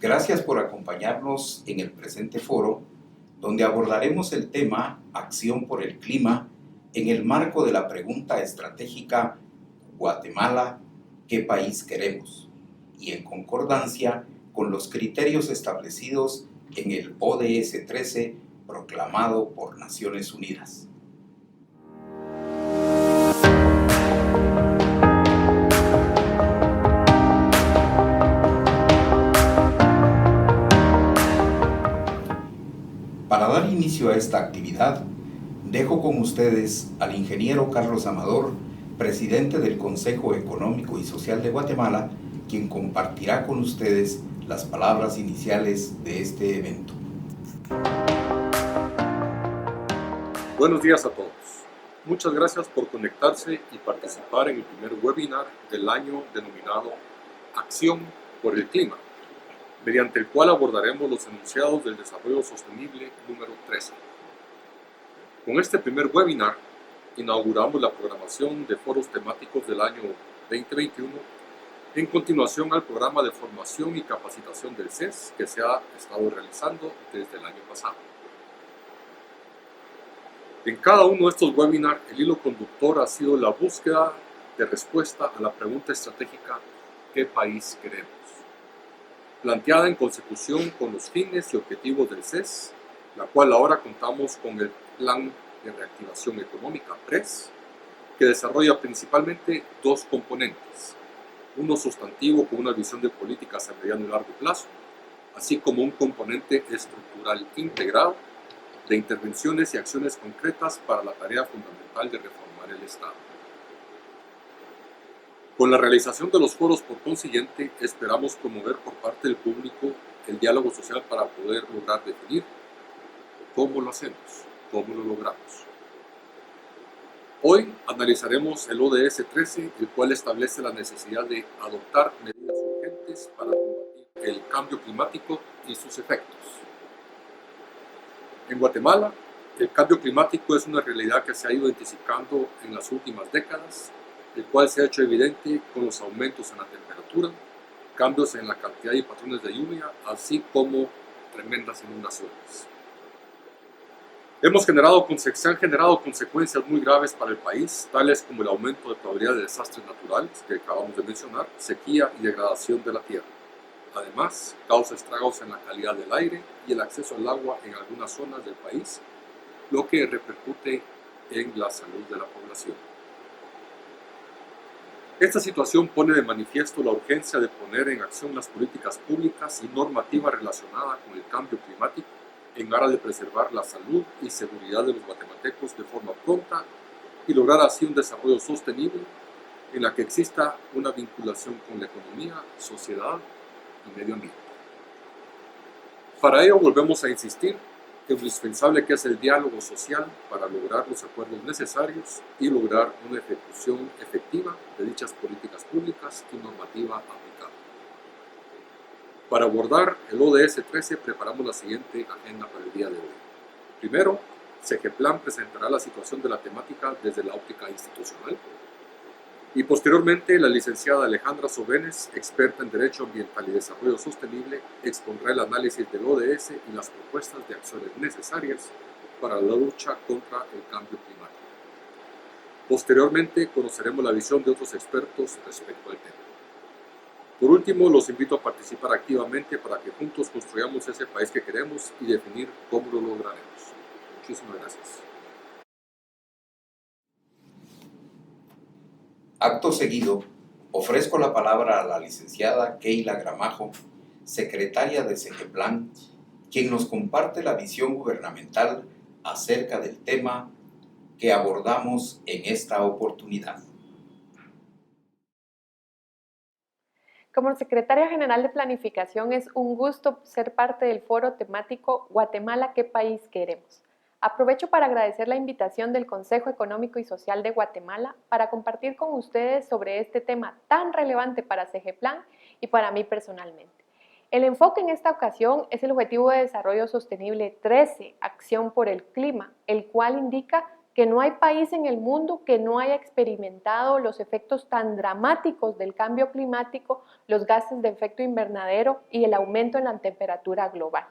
Gracias por acompañarnos en el presente foro, donde abordaremos el tema Acción por el Clima en el marco de la pregunta estratégica Guatemala, ¿qué país queremos? Y en concordancia con los criterios establecidos en el ODS 13 proclamado por Naciones Unidas. Para dar inicio a esta actividad, dejo con ustedes al ingeniero Carlos Amador, presidente del Consejo Económico y Social de Guatemala, quien compartirá con ustedes las palabras iniciales de este evento. Buenos días a todos. Muchas gracias por conectarse y participar en el primer webinar del año denominado Acción por el Clima, mediante el cual abordaremos los enunciados del desarrollo sostenible número 13. Con este primer webinar inauguramos la programación de foros temáticos del año 2021 en continuación al programa de formación y capacitación del CES que se ha estado realizando desde el año pasado. En cada uno de estos webinars, el hilo conductor ha sido la búsqueda de respuesta a la pregunta estratégica ¿qué país queremos?, planteada en consecución con los fines y objetivos del CES, la cual ahora contamos con el Plan de Reactivación Económica, PRES, que desarrolla principalmente dos componentes, uno sustantivo con una visión de políticas a mediano y largo plazo, así como un componente estructural integrado de intervenciones y acciones concretas para la tarea fundamental de reformar el Estado. Con la realización de los foros, por consiguiente, esperamos promover por parte del público el diálogo social para poder lograr definir cómo lo hacemos, cómo lo logramos. Hoy analizaremos el ODS 13, el cual establece la necesidad de adoptar medidas urgentes para combatir el cambio climático y sus efectos. En Guatemala, el cambio climático es una realidad que se ha ido intensificando en las últimas décadas, el cual se ha hecho evidente con los aumentos en la temperatura, cambios en la cantidad y patrones de lluvia, así como tremendas inundaciones. Se han generado consecuencias muy graves para el país, tales como el aumento de probabilidad de desastres naturales, que acabamos de mencionar, sequía y degradación de la tierra. Además, causa estragos en la calidad del aire y el acceso al agua en algunas zonas del país, lo que repercute en la salud de la población. Esta situación pone de manifiesto la urgencia de poner en acción las políticas públicas y normativa relacionada con el cambio climático en aras de preservar la salud y seguridad de los guatemaltecos de forma pronta y lograr así un desarrollo sostenible en la que exista una vinculación con la economía, sociedad y medio ambiente. Para ello volvemos a insistir en lo indispensable que es el diálogo social para lograr los acuerdos necesarios y lograr una ejecución efectiva de dichas políticas públicas y normativa aplicable. Para abordar el ODS 13 preparamos la siguiente agenda para el día de hoy. Primero, SEGEPLAN presentará la situación de la temática desde la óptica institucional. Y posteriormente, la licenciada Alejandra Sobenes, experta en Derecho Ambiental y Desarrollo Sostenible, expondrá el análisis del ODS y las propuestas de acciones necesarias para la lucha contra el cambio climático. Posteriormente, conoceremos la visión de otros expertos respecto al tema. Por último, los invito a participar activamente para que juntos construyamos ese país que queremos y definir cómo lo lograremos. Muchísimas gracias. Acto seguido, ofrezco la palabra a la licenciada Keila Gramajo, secretaria de SEGEPLAN, quien nos comparte la visión gubernamental acerca del tema que abordamos en esta oportunidad. Como secretaria general de Planificación, es un gusto ser parte del foro temático Guatemala, ¿qué país queremos? Aprovecho para agradecer la invitación del Consejo Económico y Social de Guatemala para compartir con ustedes sobre este tema tan relevante para SEGEPLAN y para mí personalmente. El enfoque en esta ocasión es el Objetivo de Desarrollo Sostenible 13, Acción por el Clima, el cual indica que no hay país en el mundo que no haya experimentado los efectos tan dramáticos del cambio climático, los gases de efecto invernadero y el aumento en la temperatura global.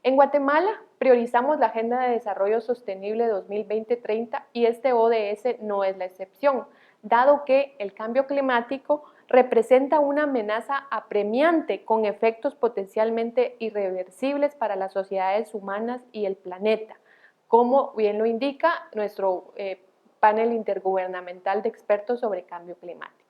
En Guatemala priorizamos la Agenda de Desarrollo Sostenible 2020-30 y este ODS no es la excepción, dado que el cambio climático representa una amenaza apremiante con efectos potencialmente irreversibles para las sociedades humanas y el planeta, como bien lo indica nuestro panel intergubernamental de expertos sobre cambio climático.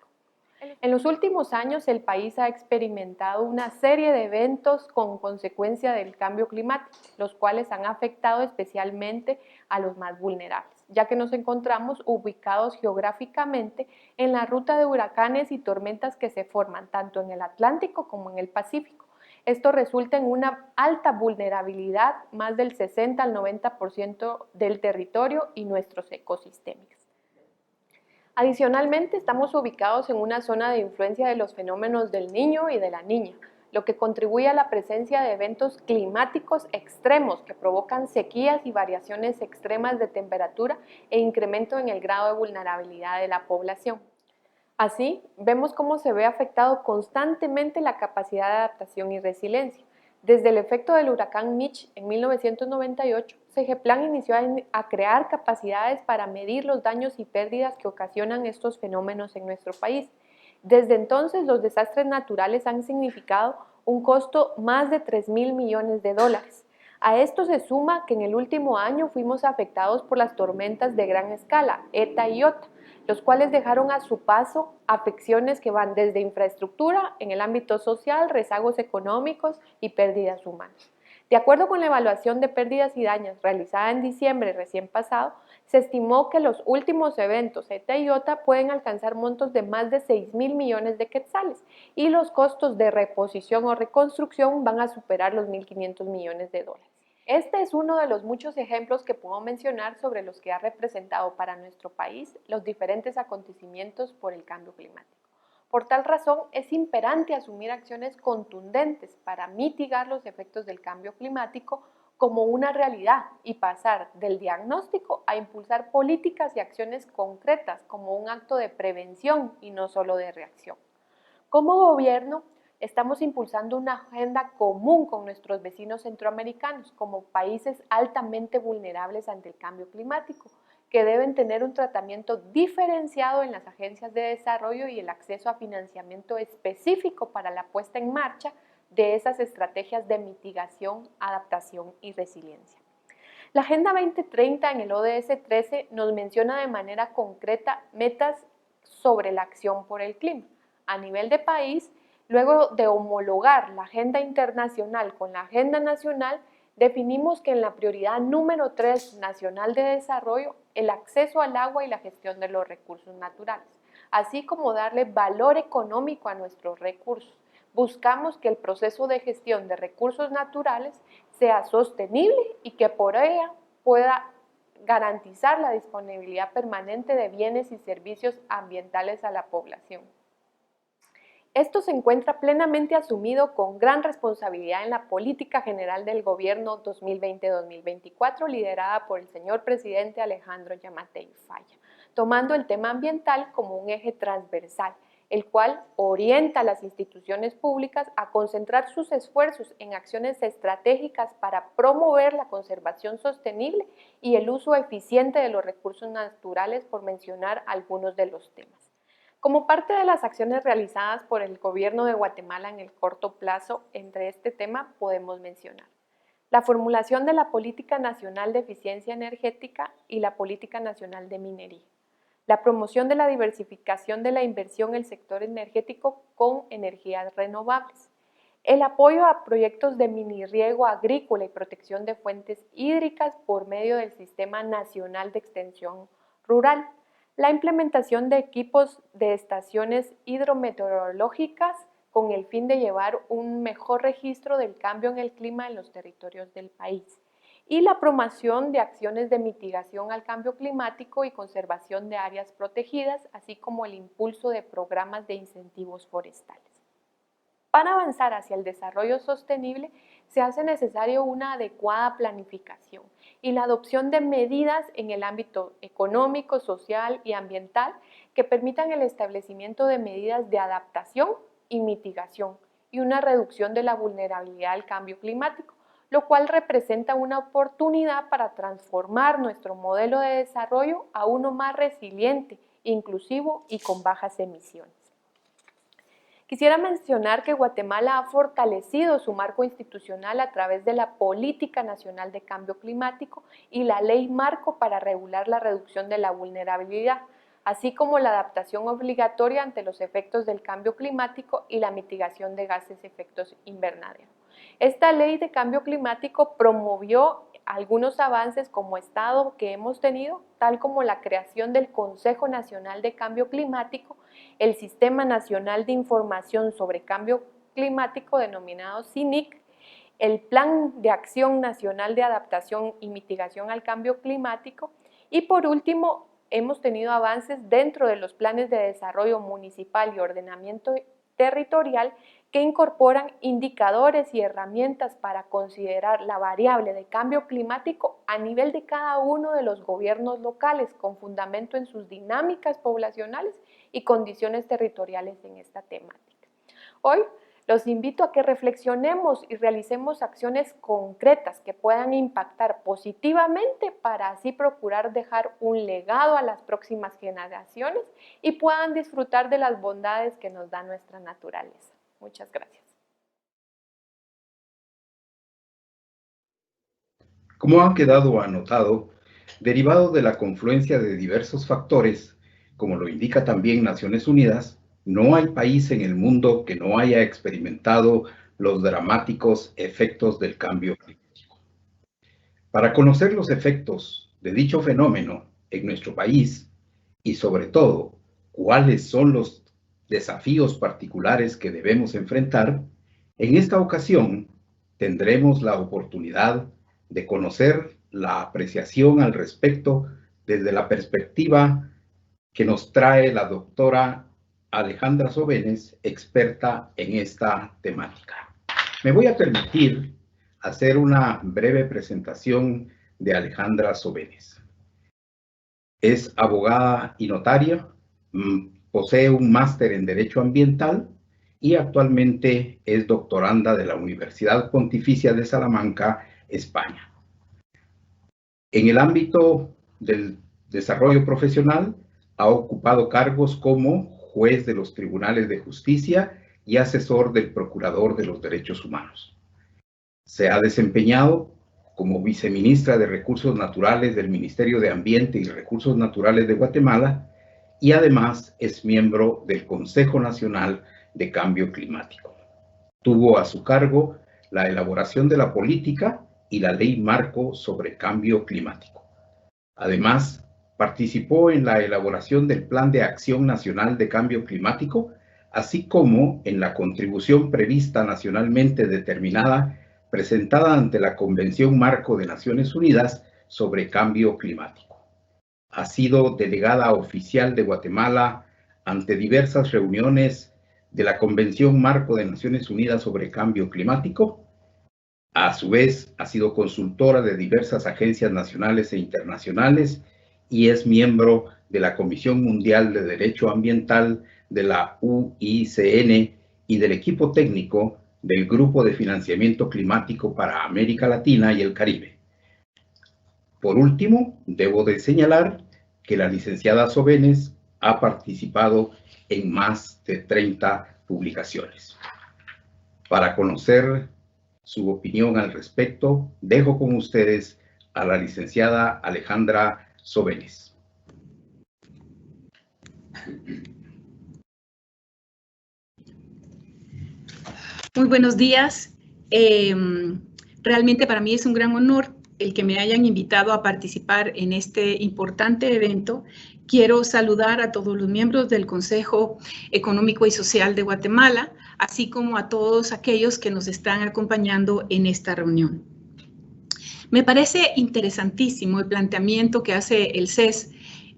En los últimos años, el país ha experimentado una serie de eventos con consecuencia del cambio climático, los cuales han afectado especialmente a los más vulnerables, ya que nos encontramos ubicados geográficamente en la ruta de huracanes y tormentas que se forman tanto en el Atlántico como en el Pacífico. Esto resulta en una alta vulnerabilidad, más del 60 al 90% del territorio y nuestros ecosistemas. Adicionalmente, estamos ubicados en una zona de influencia de los fenómenos del Niño y de la Niña, lo que contribuye a la presencia de eventos climáticos extremos que provocan sequías y variaciones extremas de temperatura e incremento en el grado de vulnerabilidad de la población. Así, vemos cómo se ve afectado constantemente la capacidad de adaptación y resiliencia. Desde el efecto del huracán Mitch en 1998, CGPLAN inició a crear capacidades para medir los daños y pérdidas que ocasionan estos fenómenos en nuestro país. Desde entonces, los desastres naturales han significado un costo más de 3.000 millones de dólares. A esto se suma que en el último año fuimos afectados por las tormentas de gran escala, ETA y IOTA, los cuales dejaron a su paso afecciones que van desde infraestructura en el ámbito social, rezagos económicos y pérdidas humanas. De acuerdo con la evaluación de pérdidas y daños realizada en diciembre recién pasado, se estimó que los últimos eventos ETA y IOTA pueden alcanzar montos de más de 6.000 millones de quetzales y los costos de reposición o reconstrucción van a superar los 1.500 millones de dólares. Este es uno de los muchos ejemplos que puedo mencionar sobre los que ha representado para nuestro país los diferentes acontecimientos por el cambio climático. Por tal razón, es imperante asumir acciones contundentes para mitigar los efectos del cambio climático como una realidad y pasar del diagnóstico a impulsar políticas y acciones concretas como un acto de prevención y no solo de reacción. Como gobierno, estamos impulsando una agenda común con nuestros vecinos centroamericanos como países altamente vulnerables ante el cambio climático, que deben tener un tratamiento diferenciado en las agencias de desarrollo y el acceso a financiamiento específico para la puesta en marcha de esas estrategias de mitigación, adaptación y resiliencia. La Agenda 2030 en el ODS 13 nos menciona de manera concreta metas sobre la acción por el clima. A nivel de país, luego de homologar la agenda internacional con la agenda nacional, definimos que en la prioridad número 3 nacional de desarrollo, el acceso al agua y la gestión de los recursos naturales, así como darle valor económico a nuestros recursos. Buscamos que el proceso de gestión de recursos naturales sea sostenible y que por ella pueda garantizar la disponibilidad permanente de bienes y servicios ambientales a la población. Esto se encuentra plenamente asumido con gran responsabilidad en la Política General del Gobierno 2020-2024, liderada por el señor presidente Alejandro Yamatei Falla, tomando el tema ambiental como un eje transversal, el cual orienta a las instituciones públicas a concentrar sus esfuerzos en acciones estratégicas para promover la conservación sostenible y el uso eficiente de los recursos naturales, por mencionar algunos de los temas. Como parte de las acciones realizadas por el Gobierno de Guatemala en el corto plazo, entre este tema podemos mencionar la formulación de la Política Nacional de Eficiencia Energética y la Política Nacional de Minería, la promoción de la diversificación de la inversión en el sector energético con energías renovables, el apoyo a proyectos de minirriego agrícola y protección de fuentes hídricas por medio del Sistema Nacional de Extensión Rural, la implementación de equipos de estaciones hidrometeorológicas con el fin de llevar un mejor registro del cambio en el clima en los territorios del país, y la promoción de acciones de mitigación al cambio climático y conservación de áreas protegidas, así como el impulso de programas de incentivos forestales. Para avanzar hacia el desarrollo sostenible, se hace necesario una adecuada planificación y la adopción de medidas en el ámbito económico, social y ambiental que permitan el establecimiento de medidas de adaptación y mitigación y una reducción de la vulnerabilidad al cambio climático, lo cual representa una oportunidad para transformar nuestro modelo de desarrollo a uno más resiliente, inclusivo y con bajas emisiones. Quisiera mencionar que Guatemala ha fortalecido su marco institucional a través de la Política Nacional de Cambio Climático y la Ley Marco para regular la reducción de la vulnerabilidad, así como la adaptación obligatoria ante los efectos del cambio climático y la mitigación de gases de efecto invernadero. Esta ley de cambio climático promovió algunos avances como Estado que hemos tenido, tal como la creación del Consejo Nacional de Cambio Climático, el Sistema Nacional de Información sobre Cambio Climático denominado CINIC, el Plan de Acción Nacional de Adaptación y Mitigación al Cambio Climático y por último hemos tenido avances dentro de los planes de desarrollo municipal y ordenamiento territorial que incorporan indicadores y herramientas para considerar la variable de cambio climático a nivel de cada uno de los gobiernos locales con fundamento en sus dinámicas poblacionales y condiciones territoriales en esta temática. Hoy los invito a que reflexionemos y realicemos acciones concretas que puedan impactar positivamente para así procurar dejar un legado a las próximas generaciones y puedan disfrutar de las bondades que nos da nuestra naturaleza. Muchas gracias. Como ha quedado anotado, derivado de la confluencia de diversos factores, como lo indica también Naciones Unidas, no hay país en el mundo que no haya experimentado los dramáticos efectos del cambio climático. Para conocer los efectos de dicho fenómeno en nuestro país y sobre todo cuáles son los desafíos particulares que debemos enfrentar, en esta ocasión tendremos la oportunidad de conocer la apreciación al respecto desde la perspectiva que nos trae la doctora Alejandra Sobenes, experta en esta temática. Me voy a permitir hacer una breve presentación de Alejandra Sobenes. Es abogada y notaria, posee un máster en Derecho Ambiental y actualmente es doctoranda de la Universidad Pontificia de Salamanca, España. En el ámbito del desarrollo profesional, ha ocupado cargos como juez de los tribunales de justicia y asesor del Procurador de los Derechos Humanos. Se ha desempeñado como viceministra de Recursos Naturales del Ministerio de Ambiente y Recursos Naturales de Guatemala y además es miembro del Consejo Nacional de Cambio Climático. Tuvo a su cargo la elaboración de la política y la ley marco sobre cambio climático. Además, participó en la elaboración del Plan de Acción Nacional de Cambio Climático, así como en la contribución prevista nacionalmente determinada presentada ante la Convención Marco de Naciones Unidas sobre Cambio Climático. Ha sido delegada oficial de Guatemala ante diversas reuniones de la Convención Marco de Naciones Unidas sobre Cambio Climático. A su vez, ha sido consultora de diversas agencias nacionales e internacionales y es miembro de la Comisión Mundial de Derecho Ambiental de la UICN y del equipo técnico del Grupo de Financiamiento Climático para América Latina y el Caribe. Por último, debo de señalar que la licenciada Sobenes ha participado en más de 30 publicaciones. Para conocer su opinión al respecto, dejo con ustedes a la licenciada Alejandra Sobenes. Muy buenos días. Realmente para mí es un gran honor el que me hayan invitado a participar en este importante evento. Quiero saludar a todos los miembros del Consejo Económico y Social de Guatemala, así como a todos aquellos que nos están acompañando en esta reunión. Me parece interesantísimo el planteamiento que hace el CES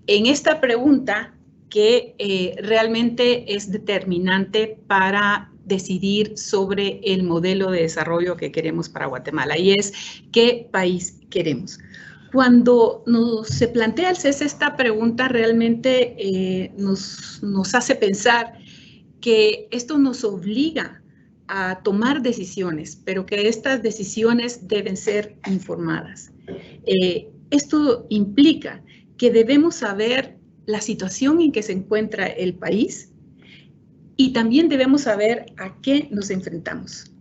en esta pregunta que realmente es determinante para decidir sobre el modelo de desarrollo que queremos para Guatemala, y es ¿qué país queremos? Cuando se plantea el CES esta pregunta, realmente nos hace pensar que esto nos obliga a tomar decisiones, pero que estas decisiones deben ser informadas. Esto implica que debemos saber la situación en que se encuentra el país y también debemos saber a qué nos enfrentamos.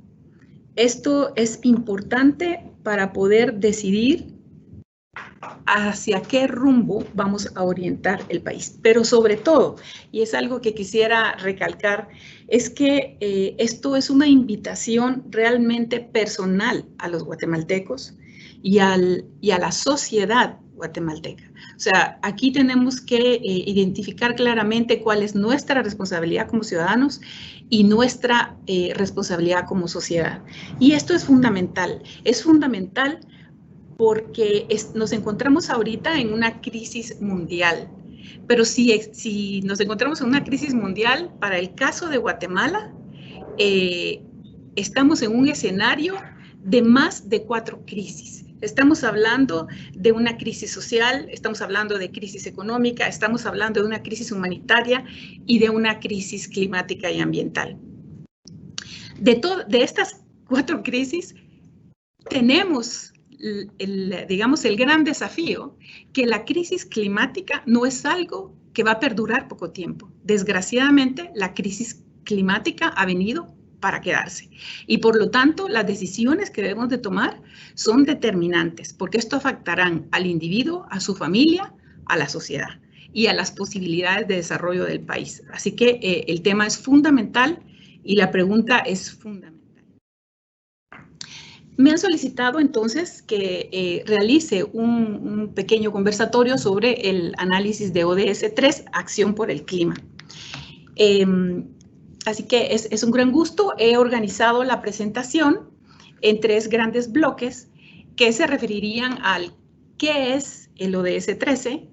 Esto es importante para poder decidir hacia qué rumbo vamos a orientar el país. Pero sobre todo, y es algo que quisiera recalcar, es que esto es una invitación realmente personal a los guatemaltecos y a la sociedad guatemalteca. O sea, aquí tenemos que identificar claramente cuál es nuestra responsabilidad como ciudadanos y nuestra responsabilidad como sociedad. Y esto es fundamental porque nos encontramos ahorita en una crisis mundial. Pero si nos encontramos en una crisis mundial, para el caso de Guatemala, estamos en un escenario de más de 4 crisis. Estamos hablando de una crisis social, estamos hablando de crisis económica, estamos hablando de una crisis humanitaria y de una crisis climática y ambiental. De estas 4 crisis, tenemos digamos, el gran desafío, que la crisis climática no es algo que va a perdurar poco tiempo. Desgraciadamente, la crisis climática ha venido para quedarse. Y por lo tanto, las decisiones que debemos de tomar son determinantes, porque esto afectarán al individuo, a su familia, a la sociedad y a las posibilidades de desarrollo del país. Así que el tema es fundamental y la pregunta es fundamental. Me han solicitado entonces que realice un pequeño conversatorio sobre el análisis de ODS 3, Acción por el Clima. Así que es un gran gusto. He organizado la presentación en 3 grandes bloques que se referirían al qué es el ODS 13,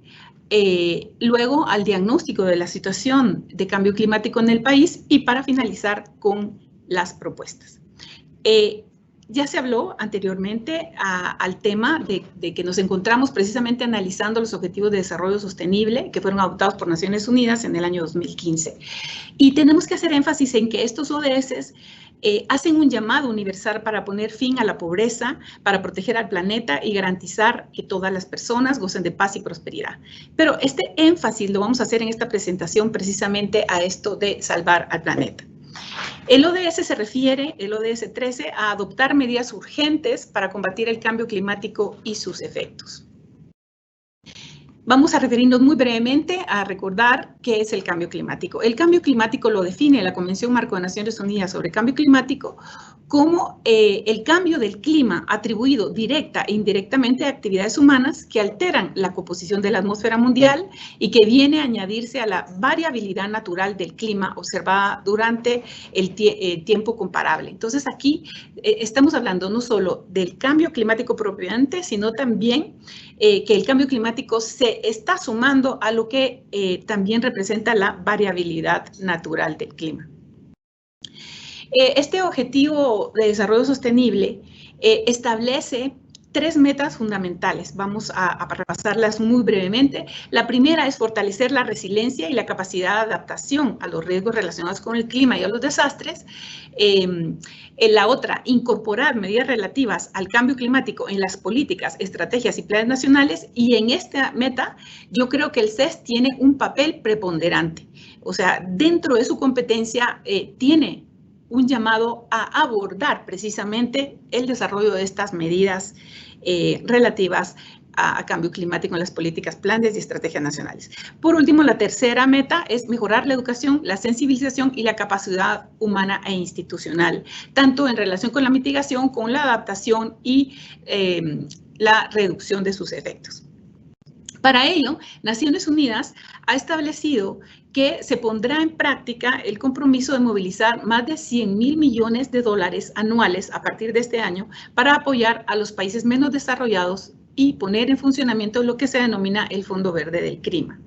luego al diagnóstico de la situación de cambio climático en el país y para finalizar con las propuestas. Ya se habló anteriormente al tema de que nos encontramos precisamente analizando los Objetivos de Desarrollo Sostenible que fueron adoptados por Naciones Unidas en el año 2015. Y tenemos que hacer énfasis en que estos ODS hacen un llamado universal para poner fin a la pobreza, para proteger al planeta y garantizar que todas las personas gocen de paz y prosperidad. Pero este énfasis lo vamos a hacer en esta presentación precisamente a esto de salvar al planeta. El ODS se refiere, el ODS 13, a adoptar medidas urgentes para combatir el cambio climático y sus efectos. Vamos a referirnos muy brevemente a recordar qué es el cambio climático. El cambio climático lo define la Convención Marco de Naciones Unidas sobre Cambio Climático como el cambio del clima atribuido directa e indirectamente a actividades humanas que alteran la composición de la atmósfera mundial y que viene a añadirse a la variabilidad natural del clima observada durante el tiempo comparable. Entonces aquí estamos hablando no solo del cambio climático propiamente, sino también que el cambio climático se está sumando a lo que también representa la variabilidad natural del clima. Este objetivo de desarrollo sostenible establece 3 metas fundamentales. Vamos a repasarlas muy brevemente. La primera es fortalecer la resiliencia y la capacidad de adaptación a los riesgos relacionados con el clima y a los desastres. La otra, incorporar medidas relativas al cambio climático en las políticas, estrategias y planes nacionales. Y en esta meta, yo creo que el CES tiene un papel preponderante. O sea, dentro de su competencia tiene un llamado a abordar precisamente el desarrollo de estas medidas relativas a cambio climático en las políticas, planes y estrategias nacionales. Por último, la tercera meta es mejorar la educación, la sensibilización y la capacidad humana e institucional, tanto en relación con la mitigación, con la adaptación y la reducción de sus efectos. Para ello, Naciones Unidas ha establecido que se pondrá en práctica el compromiso de movilizar más de 100.000 millones de dólares anuales a partir de este año para apoyar a los países menos desarrollados y poner en funcionamiento lo que se denomina el Fondo Verde del Clima.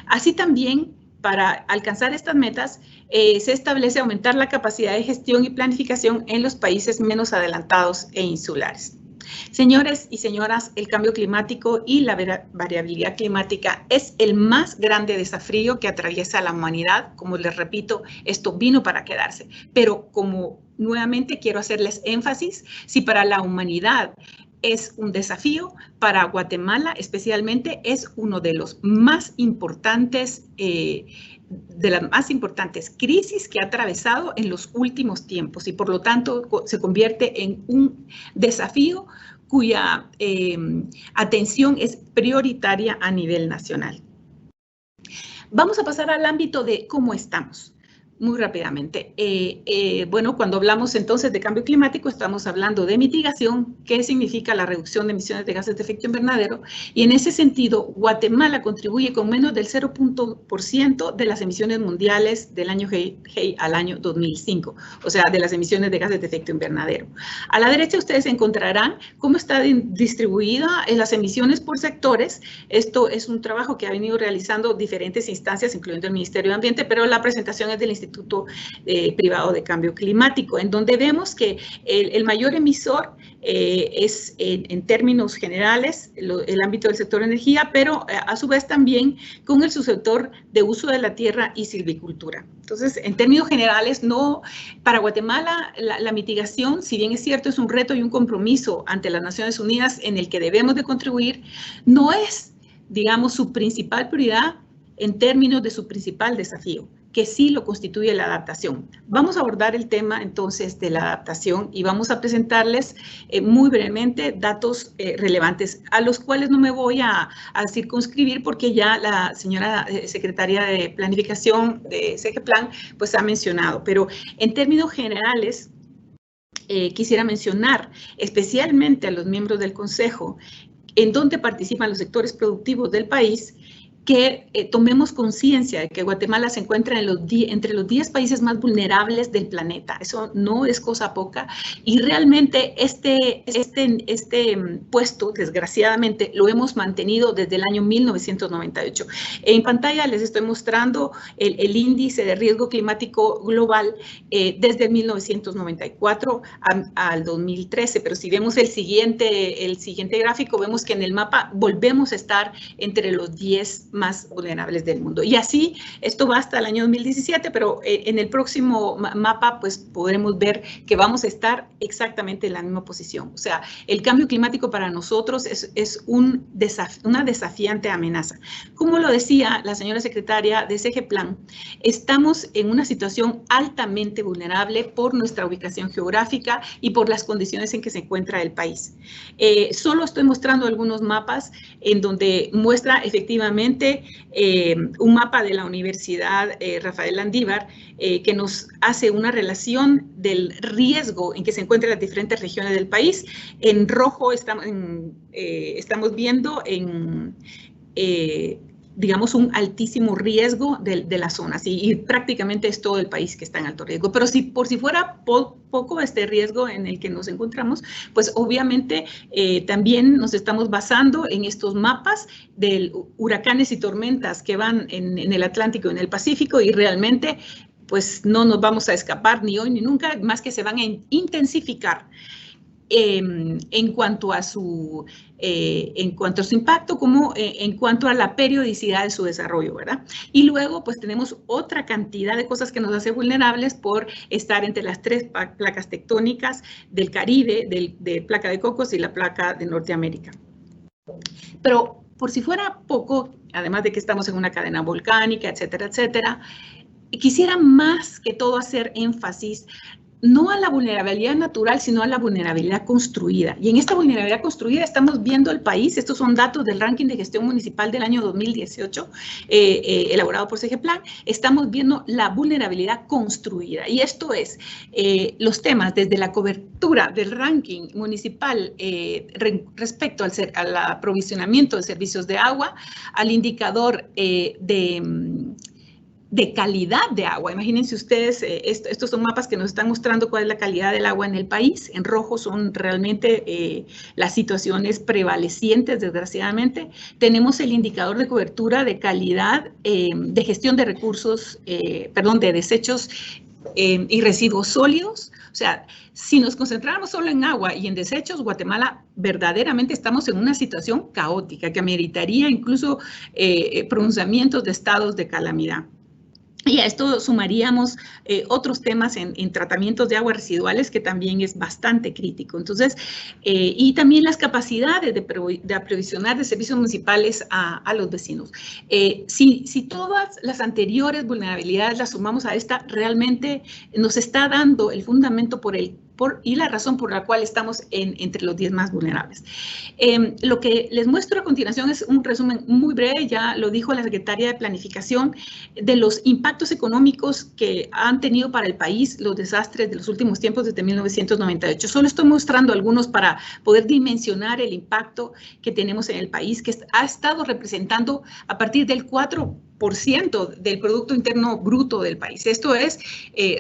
Así también, para alcanzar estas metas, se establece aumentar la capacidad de gestión y planificación en los países menos adelantados e insulares. Señores y señoras, el cambio climático y la variabilidad climática es el más grande desafío que atraviesa la humanidad. Como les repito, esto vino para quedarse. Pero como nuevamente quiero hacerles énfasis, si para la humanidad es un desafío, para Guatemala especialmente es uno de los más importantes de las más importantes crisis que ha atravesado en los últimos tiempos y por lo tanto se convierte en un desafío cuya atención es prioritaria a nivel nacional. Vamos a pasar al ámbito de cómo estamos. Muy rápidamente. Bueno, cuando hablamos entonces de cambio climático, estamos hablando de mitigación, que significa la reducción de emisiones de gases de efecto invernadero, y en ese sentido, Guatemala contribuye con menos del 0% de las emisiones mundiales del año GEI al año 2005, o sea, de las emisiones de gases de efecto invernadero. A la derecha ustedes encontrarán cómo está distribuida las emisiones por sectores. Esto es un trabajo que ha venido realizando diferentes instancias, incluyendo el Ministerio de Ambiente, pero la presentación es del Instituto Privado de Cambio Climático, en donde vemos que el mayor emisor es en términos generales el ámbito del sector energía, pero a su vez también con el subsector de uso de la tierra y silvicultura. Entonces, en términos generales, no, para Guatemala la mitigación, si bien es cierto, es un reto y un compromiso ante las Naciones Unidas en el que debemos de contribuir, no es, digamos, su principal prioridad en términos de su principal desafío, que sí lo constituye la adaptación. Vamos a abordar el tema entonces de la adaptación y vamos a presentarles muy brevemente datos relevantes, a los cuales no me voy a circunscribir porque ya la señora secretaria de Planificación de SEGEPLAN pues ha mencionado, pero en términos generales quisiera mencionar especialmente a los miembros del Consejo en donde participan los sectores productivos del país, que tomemos conciencia de que Guatemala se encuentra entre los 10 países más vulnerables del planeta. Eso no es cosa poca. Y realmente este puesto, desgraciadamente, lo hemos mantenido desde el año 1998. En pantalla les estoy mostrando el índice de riesgo climático global desde 1994 al 2013. Pero si vemos el siguiente gráfico, vemos que en el mapa volvemos a estar entre los 10 más vulnerables del mundo. Y así, esto va hasta el año 2017, pero en el próximo mapa, pues podremos ver que vamos a estar exactamente en la misma posición. O sea, el cambio climático para nosotros es una desafiante amenaza. Como lo decía la señora secretaria de SEGEPLAN, estamos en una situación altamente vulnerable por nuestra ubicación geográfica y por las condiciones en que se encuentra el país. Solo estoy mostrando algunos mapas en donde muestra efectivamente un mapa de la Universidad Rafael Landívar que nos hace una relación del riesgo en que se encuentran las diferentes regiones del país. En rojo estamos viendo digamos, un altísimo riesgo de las zonas y prácticamente es todo el país que está en alto riesgo. Pero si fuera poco este riesgo en el que nos encontramos, pues obviamente también nos estamos basando en estos mapas de huracanes y tormentas que van en el Atlántico y en el Pacífico y realmente pues no nos vamos a escapar ni hoy ni nunca, más que se van a intensificar. En cuanto a su impacto como en cuanto a la periodicidad de su desarrollo, ¿verdad? Y luego pues tenemos otra cantidad de cosas que nos hace vulnerables por estar entre las 3 placas tectónicas del Caribe, de placa de Cocos y la placa de Norteamérica. Pero por si fuera poco, además de que estamos en una cadena volcánica, etcétera, etcétera, quisiera más que todo hacer énfasis no a la vulnerabilidad natural, sino a la vulnerabilidad construida. Y en esta vulnerabilidad construida estamos viendo el país, estos son datos del ranking de gestión municipal del año 2018, elaborado por SEGEPLAN, estamos viendo la vulnerabilidad construida. Y esto es los temas desde la cobertura del ranking municipal respecto al aprovisionamiento de servicios de agua, al indicador de calidad de agua. Imagínense ustedes, estos son mapas que nos están mostrando cuál es la calidad del agua en el país. En rojo son realmente las situaciones prevalecientes, desgraciadamente. Tenemos el indicador de cobertura de calidad de gestión de recursos, de desechos y residuos sólidos. O sea, si nos concentráramos solo en agua y en desechos, Guatemala verdaderamente estamos en una situación caótica que ameritaría incluso pronunciamientos de estados de calamidad. Y a esto sumaríamos otros temas en tratamientos de aguas residuales, que también es bastante crítico. Entonces, y también las capacidades de aprovisionar de servicios municipales a los vecinos. Si todas las anteriores vulnerabilidades las sumamos a esta, realmente nos está dando el fundamento y la razón por la cual estamos entre los 10 más vulnerables. Lo que les muestro a continuación es un resumen muy breve, ya lo dijo la secretaria de Planificación, de los impactos económicos que han tenido para el país los desastres de los últimos tiempos desde 1998. Solo estoy mostrando algunos para poder dimensionar el impacto que tenemos en el país, que ha estado representando a partir del 4% del Producto Interno Bruto del país. Esto es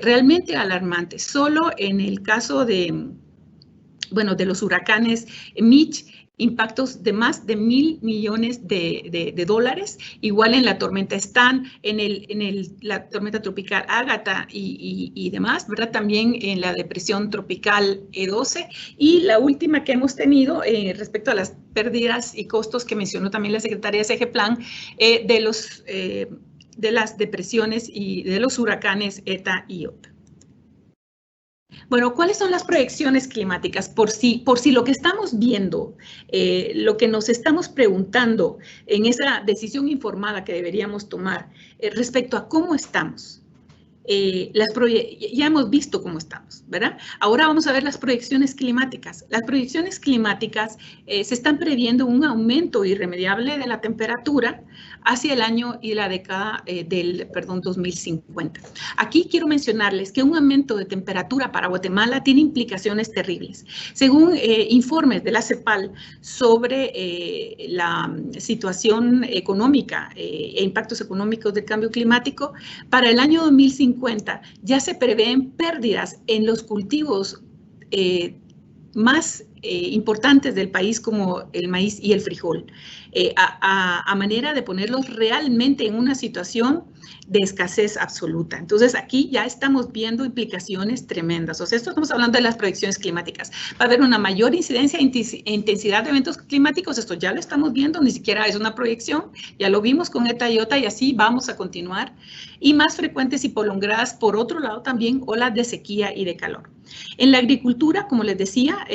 realmente alarmante. Solo en el caso de los huracanes Mitch, impactos de más de $1,000 millones de dólares, igual en la tormenta Stan, la tormenta tropical Ágata y demás, ¿verdad? También en la depresión tropical E12, y la última que hemos tenido respecto a las pérdidas y costos que mencionó también la secretaria de CGPLAN, de las depresiones y de los huracanes ETA y IOTA. Bueno, ¿cuáles son las proyecciones climáticas? Por si lo que estamos viendo, lo que nos estamos preguntando en esa decisión informada que deberíamos tomar respecto a cómo estamos, ya hemos visto cómo estamos, ¿verdad? Ahora vamos a ver las proyecciones climáticas. Las proyecciones climáticas se están previendo un aumento irremediable de la temperatura hacia el año y la década del 2050. Aquí quiero mencionarles que un aumento de temperatura para Guatemala tiene implicaciones terribles. Según informes de la CEPAL sobre la situación económica e impactos económicos del cambio climático, para el año 2050 ya se prevén pérdidas en los cultivos más importantes del país, como el maíz y el frijol, a manera de ponerlos realmente en una situación de escasez absoluta. Entonces, aquí ya estamos viendo implicaciones tremendas. O sea, esto estamos hablando de las proyecciones climáticas. Va a haber una mayor incidencia e intensidad de eventos climáticos. Esto ya lo estamos viendo, ni siquiera es una proyección. Ya lo vimos con ETA y IOTA y así vamos a continuar. Y más frecuentes y prolongadas, por otro lado, también olas de sequía y de calor. En la agricultura, como les decía,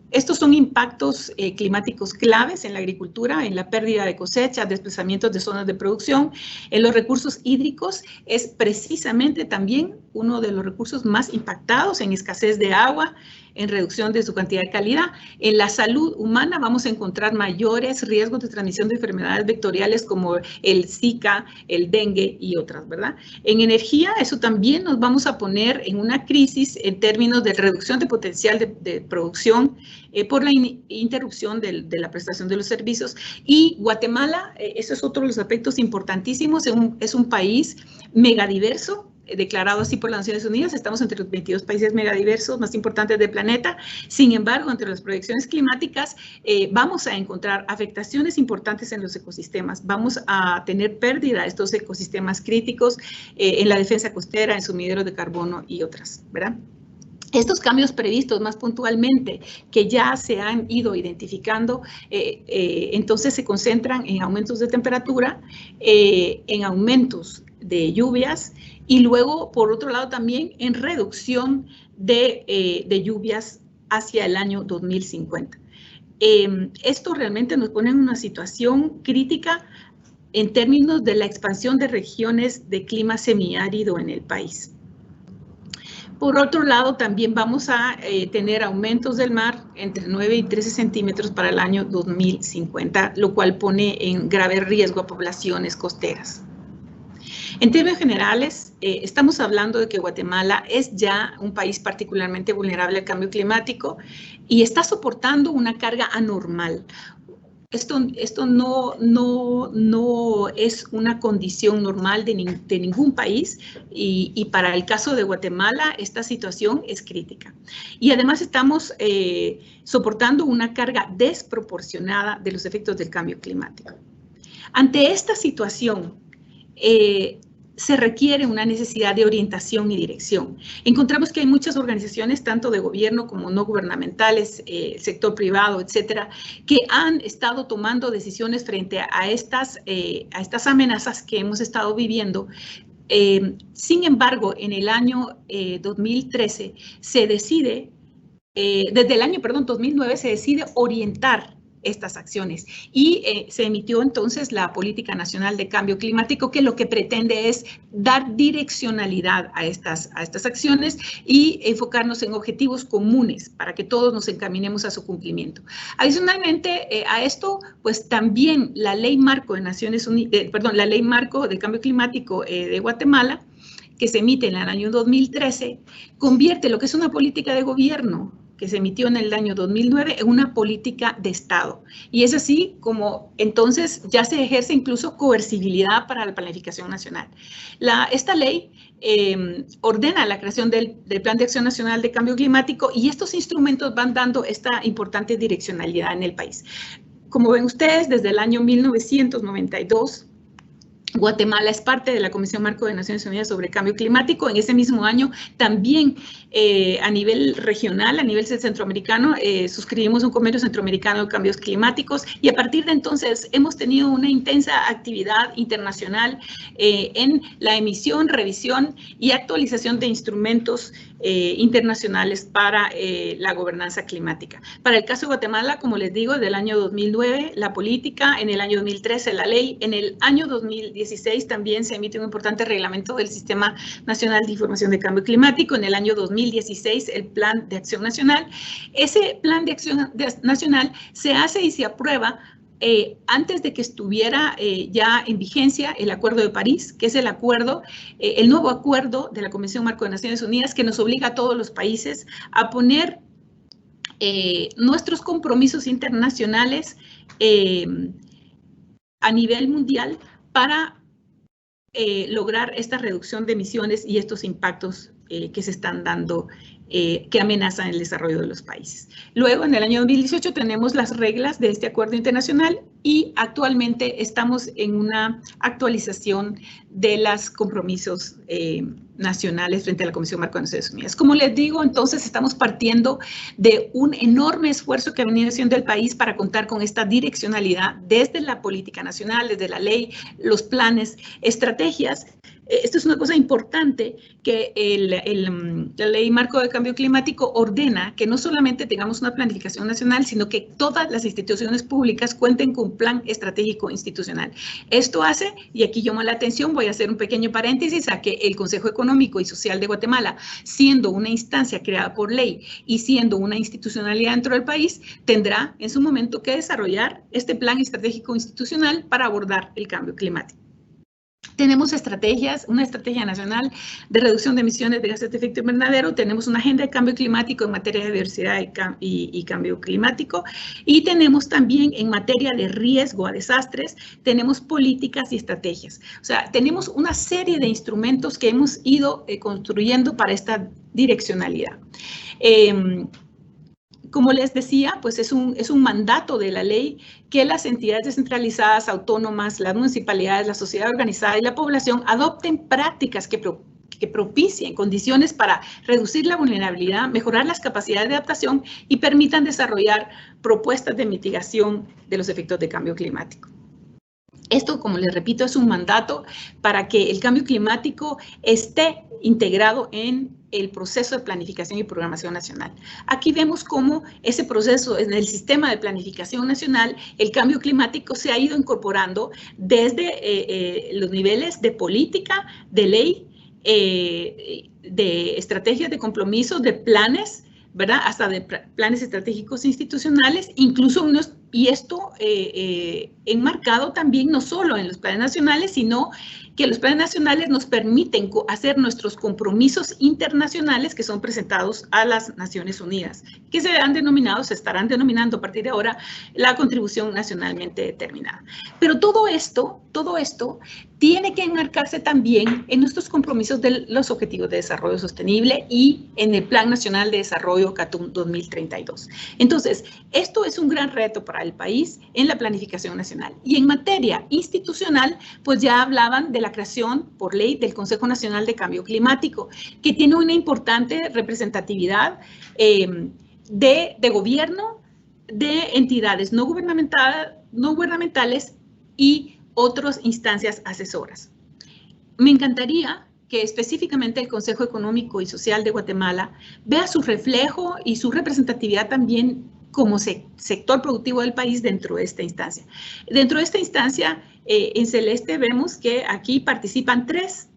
estos son impactos climáticos claves en la agricultura, en la pérdida de cosechas, desplazamientos de zonas de producción. En los recursos hídricos es precisamente también uno de los recursos más impactados en escasez de agua, en reducción de su cantidad de calidad. En la salud humana vamos a encontrar mayores riesgos de transmisión de enfermedades vectoriales como el Zika, el dengue y otras, ¿verdad? En energía, eso también nos vamos a poner en una crisis en términos de reducción de potencial de producción por la interrupción de la prestación de los servicios. Y Guatemala, eso es otro de los aspectos importantísimos, es un país megadiverso, declarado así por las Naciones Unidas. Estamos entre los 22 países megadiversos más importantes del planeta. Sin embargo, entre las proyecciones climáticas vamos a encontrar afectaciones importantes en los ecosistemas. Vamos a tener pérdida de estos ecosistemas críticos en la defensa costera, en sumideros de carbono y otras, ¿verdad? Estos cambios previstos más puntualmente que ya se han ido identificando, entonces se concentran en aumentos de temperatura, en aumentos de lluvias y luego, por otro lado, también en reducción de lluvias hacia el año 2050. Esto realmente nos pone en una situación crítica en términos de la expansión de regiones de clima semiárido en el país. Por otro lado, también vamos a tener aumentos del mar entre 9 y 13 centímetros para el año 2050, lo cual pone en grave riesgo a poblaciones costeras. En términos generales, estamos hablando de que Guatemala es ya un país particularmente vulnerable al cambio climático y está soportando una carga anormal. esto no es una condición normal de ningún país y para el caso de Guatemala esta situación es crítica. Y además estamos soportando una carga desproporcionada de los efectos del cambio climático. Ante esta situación, se requiere una necesidad de orientación y dirección. Encontramos que hay muchas organizaciones, tanto de gobierno como no gubernamentales, sector privado, etcétera, que han estado tomando decisiones frente a estas amenazas que hemos estado viviendo. Sin embargo, en el año 2013 se decide, desde el año, 2009 se decide orientar estas acciones y se emitió entonces la Política Nacional de Cambio Climático, que lo que pretende es dar direccionalidad a estas acciones y enfocarnos en objetivos comunes para que todos nos encaminemos a su cumplimiento. Adicionalmente a esto, pues también la Ley Marco de Naciones Unidas, la Ley Marco de Cambio Climático de Guatemala, que se emite en el año 2013, convierte lo que es una política de gobierno que se emitió en el año 2009 en una política de Estado. Y es así como entonces ya se ejerce incluso coercibilidad para la planificación nacional. Esta ley ordena la creación del Plan de Acción Nacional de Cambio Climático y estos instrumentos van dando esta importante direccionalidad en el país. Como ven ustedes, desde el año 1992, Guatemala es parte de la Comisión Marco de Naciones Unidas sobre Cambio Climático. En ese mismo año también a nivel regional, a nivel centroamericano, suscribimos un convenio centroamericano de cambios climáticos y a partir de entonces hemos tenido una intensa actividad internacional en la emisión, revisión y actualización de instrumentos internacionales para la gobernanza climática. Para el caso de Guatemala, como les digo, del año 2009 la política, en el año 2013 la ley, en el año 2016 también se emite un importante reglamento del Sistema Nacional de Información de Cambio Climático, en el año 2016 el Plan de Acción Nacional. Ese Plan de Acción Nacional se hace y se aprueba antes de que estuviera ya en vigencia el Acuerdo de París, que es el nuevo acuerdo de la Convención Marco de Naciones Unidas que nos obliga a todos los países a poner nuestros compromisos internacionales a nivel mundial para lograr esta reducción de emisiones y estos impactos que se están dando, que amenazan el desarrollo de los países. Luego, en el año 2018, tenemos las reglas de este acuerdo internacional y actualmente estamos en una actualización de los compromisos nacionales frente a la Comisión Marco de Naciones Unidas. Como les digo, entonces estamos partiendo de un enorme esfuerzo que ha venido haciendo el país para contar con esta direccionalidad desde la política nacional, desde la ley, los planes, estrategias. Esto es una cosa importante que la Ley Marco de Cambio Climático ordena que no solamente tengamos una planificación nacional, sino que todas las instituciones públicas cuenten con un plan estratégico institucional. Esto hace, y aquí llamo la atención, voy a hacer un pequeño paréntesis, a que el Consejo Económico y Social de Guatemala, siendo una instancia creada por ley y siendo una institucionalidad dentro del país, tendrá en su momento que desarrollar este plan estratégico institucional para abordar el cambio climático. Tenemos estrategias, una estrategia nacional de reducción de emisiones de gases de efecto invernadero, tenemos una agenda de cambio climático en materia de diversidad y cambio climático y tenemos también en materia de riesgo a desastres, tenemos políticas y estrategias. O sea, tenemos una serie de instrumentos que hemos ido construyendo para esta direccionalidad. Como les decía, pues es un mandato de la ley que las entidades descentralizadas, autónomas, las municipalidades, la sociedad organizada y la población adopten prácticas que propicien condiciones para reducir la vulnerabilidad, mejorar las capacidades de adaptación y permitan desarrollar propuestas de mitigación de los efectos de cambio climático. Esto, como les repito, es un mandato para que el cambio climático esté integrado en el proceso de planificación y programación nacional. Aquí vemos cómo ese proceso en el sistema de planificación nacional, el cambio climático se ha ido incorporando desde los niveles de política, de ley, de estrategias de compromiso, de planes, ¿verdad? Hasta de planes estratégicos institucionales, incluso Y esto enmarcado también no solo en los planes nacionales, sino que los planes nacionales nos permiten hacer nuestros compromisos internacionales que son presentados a las Naciones Unidas, que se estarán denominando a partir de ahora la contribución nacionalmente determinada. Pero todo esto tiene que enmarcarse también en nuestros compromisos de los Objetivos de Desarrollo Sostenible y en el Plan Nacional de Desarrollo CATUM 2032. Entonces, esto es un gran reto para el país en la planificación nacional. Y en materia institucional, pues ya hablaban de la creación por ley del Consejo Nacional de Cambio Climático, que tiene una importante representatividad de gobierno, de entidades no gubernamentales y otras instancias asesoras. Me encantaría que específicamente el Consejo Económico y Social de Guatemala vea su reflejo y su representatividad también como sector productivo del país dentro de esta instancia. Dentro de esta instancia, en celeste vemos que aquí participan 3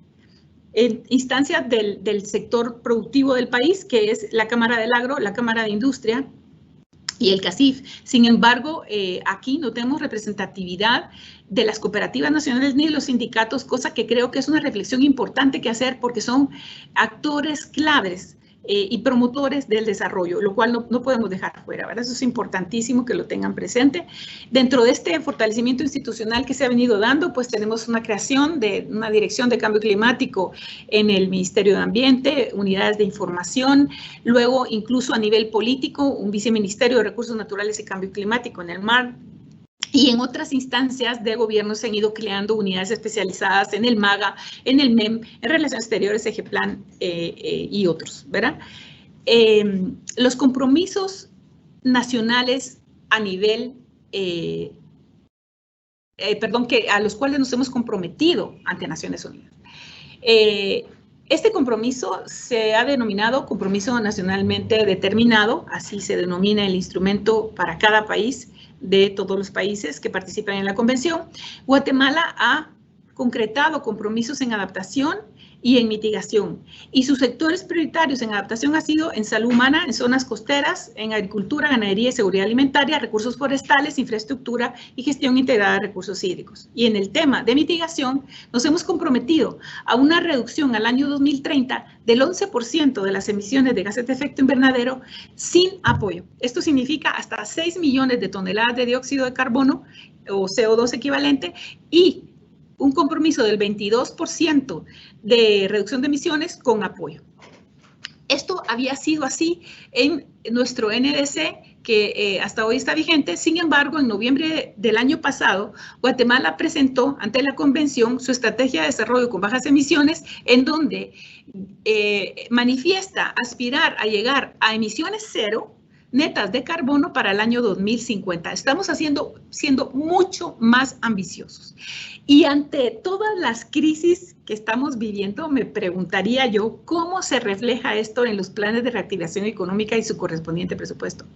instancias del sector productivo del país, que es la Cámara del Agro, la Cámara de Industria y el CACIF. Sin embargo, aquí no tenemos representatividad de las cooperativas nacionales ni de los sindicatos, cosa que creo que es una reflexión importante que hacer porque son actores claves y promotores del desarrollo, lo cual no podemos dejar fuera, ¿verdad? Eso es importantísimo que lo tengan presente. Dentro de este fortalecimiento institucional que se ha venido dando, pues tenemos una creación de una dirección de cambio climático en el Ministerio de Ambiente, unidades de información, luego incluso a nivel político, un viceministerio de Recursos Naturales y Cambio Climático en el MAR, y en otras instancias de gobierno se han ido creando unidades especializadas en el MAGA, en el MEM, en Relaciones Exteriores, Ejeplan y otros, ¿verdad? Los compromisos nacionales a nivel, a los cuales nos hemos comprometido ante Naciones Unidas. Este compromiso se ha denominado compromiso nacionalmente determinado, así se denomina el instrumento para cada país de todos los países que participan en la convención. Guatemala ha concretado compromisos en adaptación y en mitigación. Y sus sectores prioritarios en adaptación ha sido en salud humana, en zonas costeras, en agricultura, ganadería y seguridad alimentaria, recursos forestales, infraestructura y gestión integrada de recursos hídricos. Y en el tema de mitigación, nos hemos comprometido a una reducción al año 2030 del 11% de las emisiones de gases de efecto invernadero sin apoyo. Esto significa hasta 6 millones de toneladas de dióxido de carbono o CO2 equivalente y un compromiso del 22% de reducción de emisiones con apoyo. Esto había sido así en nuestro NDC, que hasta hoy está vigente. Sin embargo, en noviembre del año pasado, Guatemala presentó ante la convención su estrategia de desarrollo con bajas emisiones, en donde manifiesta aspirar a llegar a emisiones cero netas de carbono para el año 2050. Estamos siendo mucho más ambiciosos. Y ante todas las crisis que estamos viviendo, me preguntaría yo, ¿cómo se refleja esto en los planes de reactivación económica y su correspondiente presupuesto?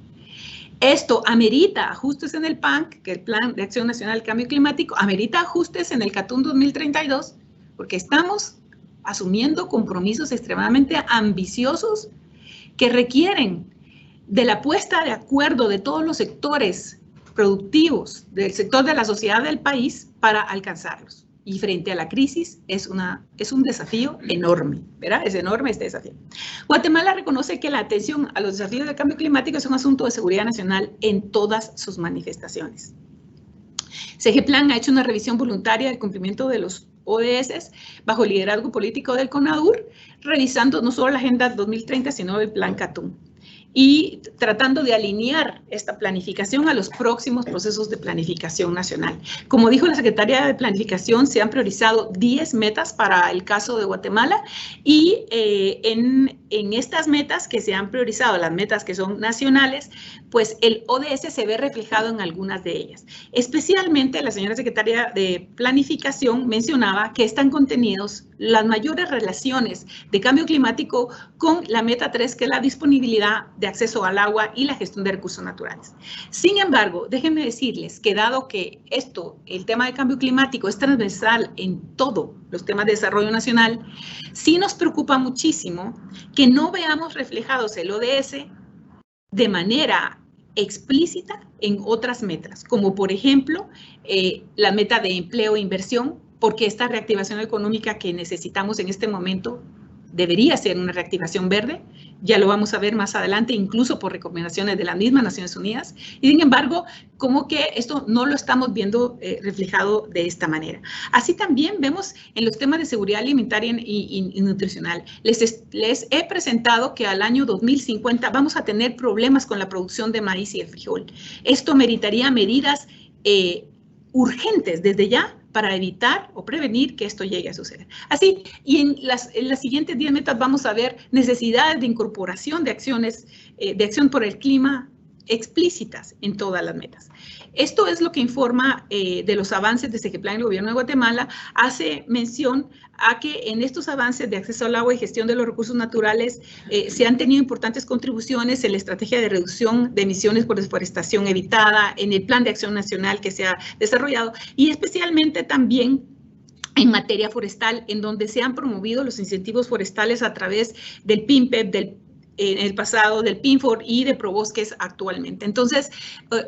Esto amerita ajustes en el PANC, que es el Plan de Acción Nacional Cambio Climático, amerita ajustes en el CATUM 2032, porque estamos asumiendo compromisos extremadamente ambiciosos que requieren de la puesta de acuerdo de todos los sectores productivos, del sector de la sociedad del país para alcanzarlos. Y frente a la crisis es un desafío enorme, ¿verdad? Es enorme este desafío. Guatemala reconoce que la atención a los desafíos del cambio climático es un asunto de seguridad nacional en todas sus manifestaciones. Ejeplan ha hecho una revisión voluntaria del cumplimiento de los ODS bajo el liderazgo político del CONADUR, revisando no solo la Agenda 2030, sino el Plan CATUM, y tratando de alinear esta planificación a los próximos procesos de planificación nacional. Como dijo la Secretaria de Planificación, se han priorizado 10 metas para el caso de Guatemala y en estas metas que se han priorizado, las metas que son nacionales, pues el ODS se ve reflejado en algunas de ellas. Especialmente la señora Secretaria de Planificación mencionaba que están contenidos las mayores relaciones de cambio climático con la meta 3, que es la disponibilidad de acceso al agua y la gestión de recursos naturales. Sin embargo, déjenme decirles que dado que el tema de cambio climático es transversal en todos los temas de desarrollo nacional, sí nos preocupa muchísimo que no veamos reflejados el ODS de manera explícita en otras metas, como por ejemplo la meta de empleo e inversión, porque esta reactivación económica que necesitamos en este momento debería ser una reactivación verde, ya lo vamos a ver más adelante, incluso por recomendaciones de las mismas Naciones Unidas, y sin embargo, como que esto no lo estamos viendo reflejado de esta manera. Así también vemos en los temas de seguridad alimentaria y nutricional. Les he presentado que al año 2050 vamos a tener problemas con la producción de maíz y el frijol. Esto meritaría medidas urgentes desde ya para evitar o prevenir que esto llegue a suceder. Así, y en las siguientes 10 metas vamos a ver necesidades de incorporación de acciones, de acción por el clima explícitas en todas las metas. Esto es lo que informa de los avances de Segeplan en el Gobierno de Guatemala. Hace mención a que en estos avances de acceso al agua y gestión de los recursos naturales se han tenido importantes contribuciones en la estrategia de reducción de emisiones por deforestación evitada, en el Plan de Acción Nacional que se ha desarrollado y especialmente también en materia forestal, en donde se han promovido los incentivos forestales a través del PINPEP, en el pasado, del PINFOR y de Probosques actualmente. Entonces,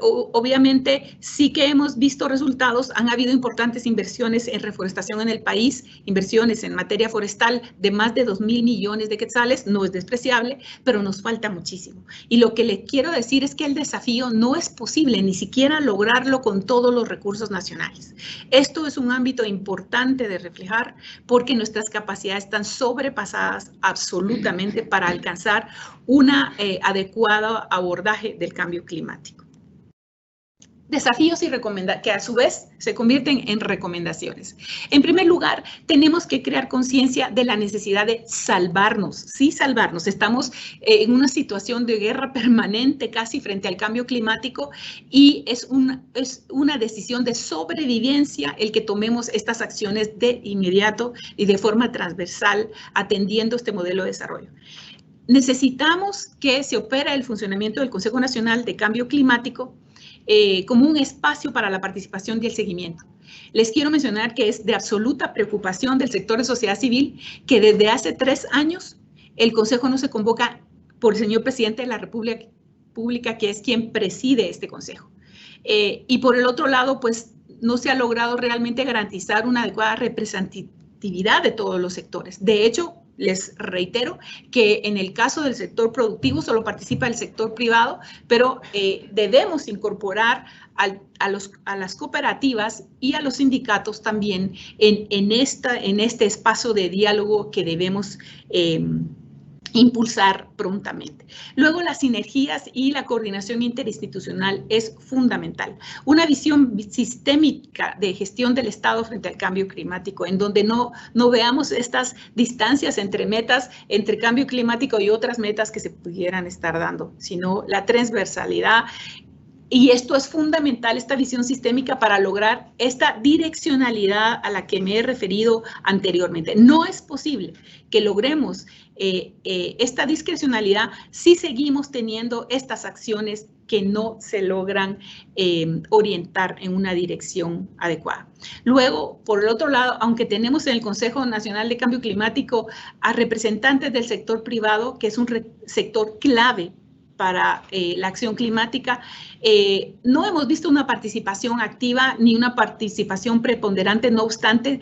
obviamente, sí que hemos visto resultados, han habido importantes inversiones en reforestación en el país, inversiones en materia forestal de más de 2.000 millones de quetzales, no es despreciable, pero nos falta muchísimo. Y lo que les quiero decir es que el desafío no es posible ni siquiera lograrlo con todos los recursos nacionales. Esto es un ámbito importante de reflejar porque nuestras capacidades están sobrepasadas absolutamente para alcanzar un adecuado abordaje del cambio climático. Desafíos y recomendaciones, que a su vez se convierten en recomendaciones. En primer lugar, tenemos que crear conciencia de la necesidad de salvarnos, sí salvarnos. Estamos en una situación de guerra permanente casi frente al cambio climático y es una decisión de sobrevivencia el que tomemos estas acciones de inmediato y de forma transversal atendiendo este modelo de desarrollo. Necesitamos que se opere el funcionamiento del Consejo Nacional de Cambio Climático como un espacio para la participación y el seguimiento. Les quiero mencionar que es de absoluta preocupación del sector de sociedad civil que desde hace 3 años el Consejo no se convoca por el señor presidente de la República, que es quien preside este Consejo. Y por el otro lado, pues no se ha logrado realmente garantizar una adecuada representatividad de todos los sectores. De hecho, les reitero que en el caso del sector productivo solo participa el sector privado, pero debemos incorporar a las cooperativas y a los sindicatos también en este espacio de diálogo que debemos impulsar prontamente. Luego, las sinergias y la coordinación interinstitucional es fundamental. Una visión sistémica de gestión del Estado frente al cambio climático, en donde no veamos estas distancias entre metas, entre cambio climático y otras metas que se pudieran estar dando, sino la transversalidad. Y esto es fundamental, esta visión sistémica, para lograr esta direccionalidad a la que me he referido anteriormente. No es posible que logremos esta discrecionalidad si seguimos teniendo estas acciones que no se logran orientar en una dirección adecuada. Luego, por el otro lado, aunque tenemos en el Consejo Nacional de Cambio Climático a representantes del sector privado, que es un sector clave para la acción climática, no hemos visto una participación activa ni una participación preponderante. No obstante,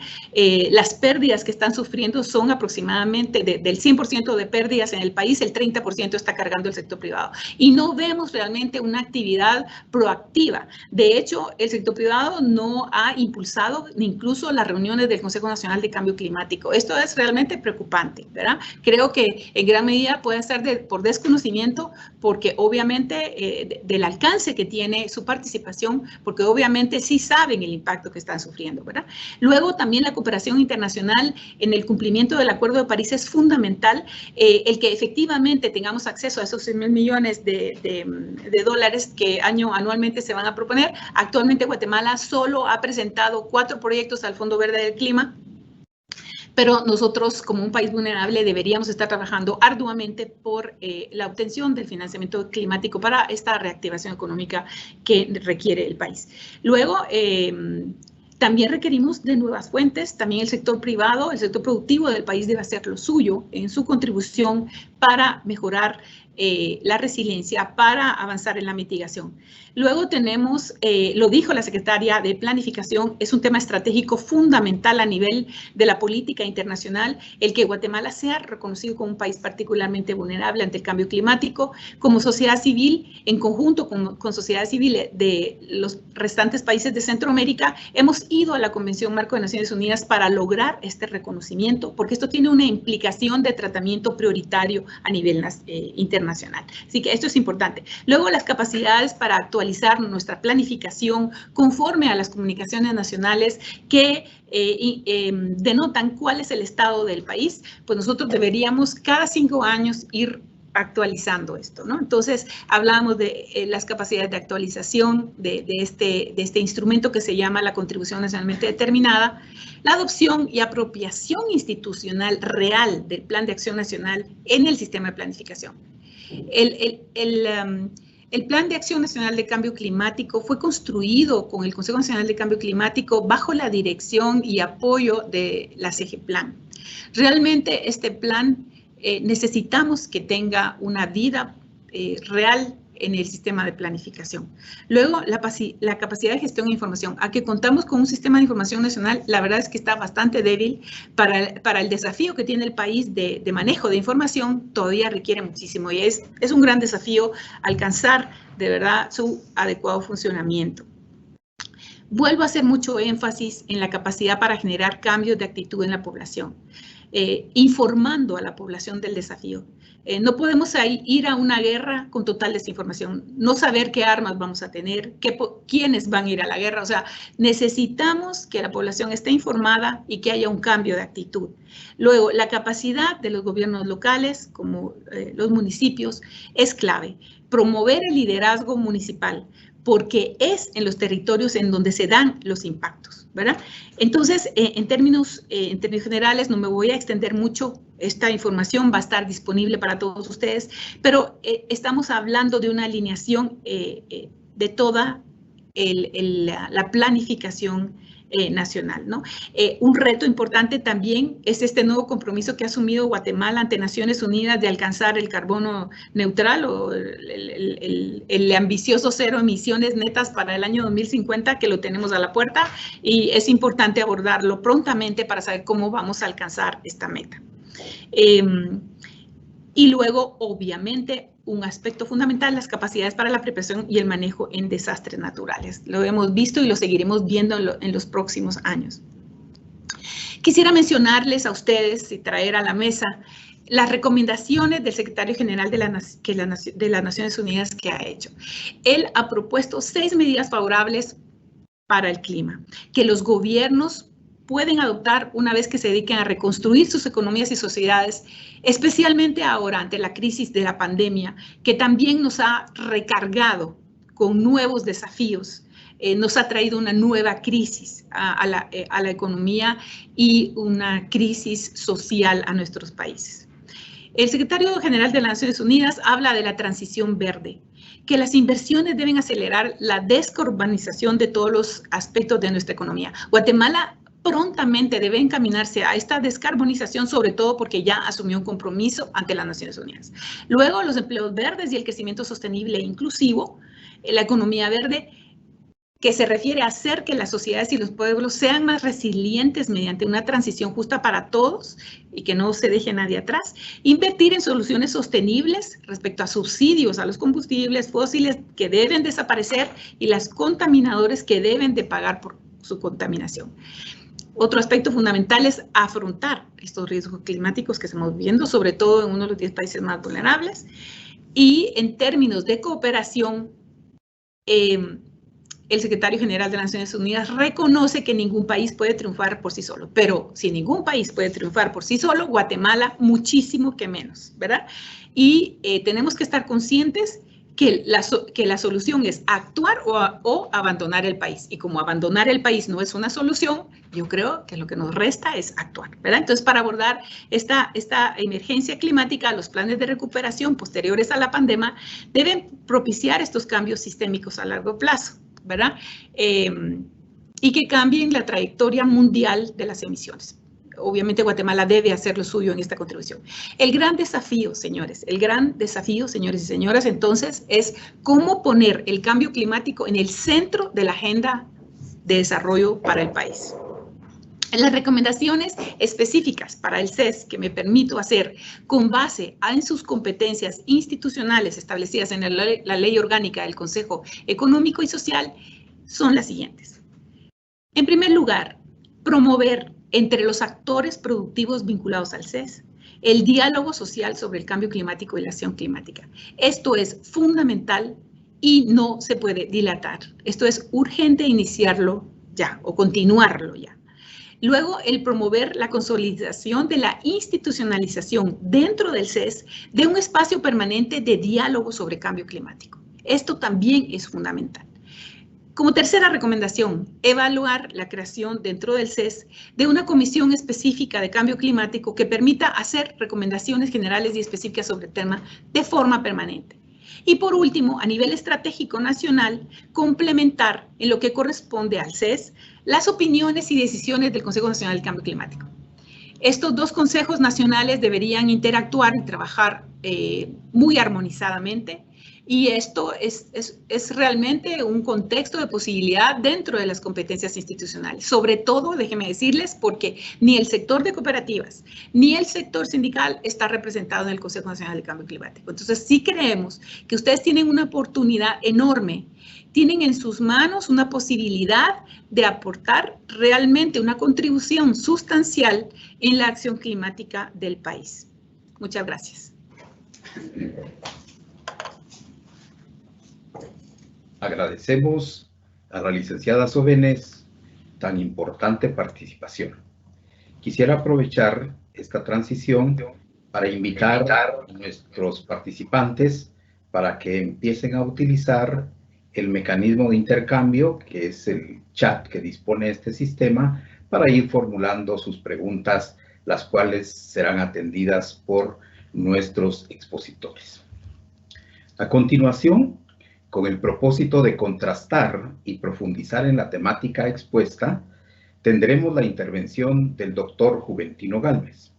las pérdidas que están sufriendo son aproximadamente del 100% de pérdidas en el país, el 30% está cargando el sector privado. Y no vemos realmente una actividad proactiva. De hecho, el sector privado no ha impulsado ni incluso las reuniones del Consejo Nacional de Cambio Climático. Esto es realmente preocupante, ¿verdad? Creo que en gran medida puede ser por desconocimiento, porque obviamente del alcance que tiene su participación, porque obviamente sí saben el impacto que están sufriendo, ¿verdad? Luego también la cooperación internacional en el cumplimiento del Acuerdo de París es fundamental, el que efectivamente tengamos acceso a esos 100.000 millones de dólares que anualmente se van a proponer. Actualmente Guatemala solo ha presentado 4 proyectos al Fondo Verde del Clima, pero nosotros, como un país vulnerable, deberíamos estar trabajando arduamente por la obtención del financiamiento climático para esta reactivación económica que requiere el país. Luego, también requerimos de nuevas fuentes. También el sector privado, el sector productivo del país debe hacer lo suyo en su contribución para mejorar la resiliencia para avanzar en la mitigación. Luego tenemos, lo dijo la secretaria de Planificación, es un tema estratégico fundamental a nivel de la política internacional, el que Guatemala sea reconocido como un país particularmente vulnerable ante el cambio climático. Como sociedad civil, en conjunto con sociedad civil de los restantes países de Centroamérica, hemos ido a la Convención Marco de Naciones Unidas para lograr este reconocimiento, porque esto tiene una implicación de tratamiento prioritario a nivel internacional. Así que esto es importante. Luego, las capacidades para actualizar nuestra planificación conforme a las comunicaciones nacionales que denotan cuál es el estado del país, pues nosotros deberíamos cada 5 años ir actualizando esto, ¿no? Entonces, hablábamos de las capacidades de actualización de este instrumento que se llama la contribución nacionalmente determinada, la adopción y apropiación institucional real del Plan de Acción Nacional en el sistema de planificación. El Plan de Acción Nacional de Cambio Climático fue construido con el Consejo Nacional de Cambio Climático bajo la dirección y apoyo de la CEGEPLAN. Realmente este plan necesitamos que tenga una vida real en el sistema de planificación. Luego, la capacidad de gestión de información. A que contamos con un sistema de información nacional, la verdad es que está bastante débil para el desafío que tiene el país de manejo de información, todavía requiere muchísimo y es un gran desafío alcanzar de verdad su adecuado funcionamiento. Vuelvo a hacer mucho énfasis en la capacidad para generar cambios de actitud en la población, informando a la población del desafío. No podemos ir a una guerra con total desinformación, no saber qué armas vamos a tener, quiénes van a ir a la guerra. O sea, necesitamos que la población esté informada y que haya un cambio de actitud. Luego, la capacidad de los gobiernos locales, como los municipios, es clave. Promover el liderazgo municipal, porque es en los territorios en donde se dan los impactos, ¿verdad? Entonces, en términos generales, no me voy a extender mucho. Esta información va a estar disponible para todos ustedes, pero estamos hablando de una alineación de toda la planificación nacional, ¿no? Un reto importante también es este nuevo compromiso que ha asumido Guatemala ante Naciones Unidas de alcanzar el carbono neutral o el ambicioso 0 emisiones netas para el año 2050, que lo tenemos a la puerta, y es importante abordarlo prontamente para saber cómo vamos a alcanzar esta meta. Y luego, obviamente, un aspecto fundamental, las capacidades para la preparación y el manejo en desastres naturales. Lo hemos visto y lo seguiremos viendo en los próximos años. Quisiera mencionarles a ustedes y traer a la mesa las recomendaciones del secretario general de las Naciones Unidas que ha hecho. Él ha propuesto 6 medidas favorables para el clima, que los gobiernos pueden adoptar una vez que se dediquen a reconstruir sus economías y sociedades, especialmente ahora ante la crisis de la pandemia, que también nos ha recargado con nuevos desafíos, nos ha traído una nueva crisis a la economía y una crisis social a nuestros países. El secretario general de las Naciones Unidas habla de la transición verde, que las inversiones deben acelerar la descarbonización de todos los aspectos de nuestra economía. Guatemala prontamente debe encaminarse a esta descarbonización, sobre todo porque ya asumió un compromiso ante las Naciones Unidas. Luego, los empleos verdes y el crecimiento sostenible e inclusivo, la economía verde, que se refiere a hacer que las sociedades y los pueblos sean más resilientes mediante una transición justa para todos y que no se deje nadie atrás. Invertir en soluciones sostenibles respecto a subsidios a los combustibles fósiles que deben desaparecer y los contaminadores que deben de pagar por su contaminación. Otro aspecto fundamental es afrontar estos riesgos climáticos que estamos viendo, sobre todo en uno de los 10 países más vulnerables. Y en términos de cooperación, el secretario general de las Naciones Unidas reconoce que ningún país puede triunfar por sí solo. Pero si ningún país puede triunfar por sí solo, Guatemala muchísimo que menos, ¿verdad? Y tenemos que estar conscientes que la solución es actuar o abandonar el país. Y como abandonar el país no es una solución, yo creo que lo que nos resta es actuar, ¿verdad? Entonces, para abordar esta emergencia climática, los planes de recuperación posteriores a la pandemia deben propiciar estos cambios sistémicos a largo plazo, ¿verdad? Y que cambien la trayectoria mundial de las emisiones. obviamente Guatemala debe hacer lo suyo en esta contribución. El gran desafío, señores y señoras, entonces, es cómo poner el cambio climático en el centro de la agenda de desarrollo para el país. Las recomendaciones específicas para el CES que me permito hacer con base en sus competencias institucionales establecidas en la Ley Orgánica del Consejo Económico y Social son las siguientes. En primer lugar, promover entre los actores productivos vinculados al CES el diálogo social sobre el cambio climático y la acción climática. Esto es fundamental y no se puede dilatar. Esto es urgente iniciarlo ya o continuarlo ya. Luego, el promover la consolidación de la institucionalización dentro del CES de un espacio permanente de diálogo sobre cambio climático. Esto también es fundamental. Como tercera recomendación, evaluar la creación dentro del CES de una comisión específica de cambio climático que permita hacer recomendaciones generales y específicas sobre el tema de forma permanente. Y por último, a nivel estratégico nacional, complementar en lo que corresponde al CES las opiniones y decisiones del Consejo Nacional del Cambio Climático. Estos dos consejos nacionales deberían interactuar y trabajar muy armonizadamente, y esto es realmente un contexto de posibilidad dentro de las competencias institucionales. Sobre todo, déjenme decirles, porque ni el sector de cooperativas ni el sector sindical está representado en el Consejo Nacional del Cambio Climático. Entonces, sí creemos que ustedes tienen una oportunidad enorme, tienen en sus manos una posibilidad de aportar realmente una contribución sustancial en la acción climática del país. Muchas gracias. Agradecemos a la licenciada Sobenes tan importante participación. Quisiera aprovechar esta transición para invitar a nuestros participantes para que empiecen a utilizar el mecanismo de intercambio, que es el chat que dispone este sistema, para ir formulando sus preguntas, las cuales serán atendidas por nuestros expositores. A continuación, con el propósito de contrastar y profundizar en la temática expuesta, tendremos la intervención del doctor Juventino Gálvez.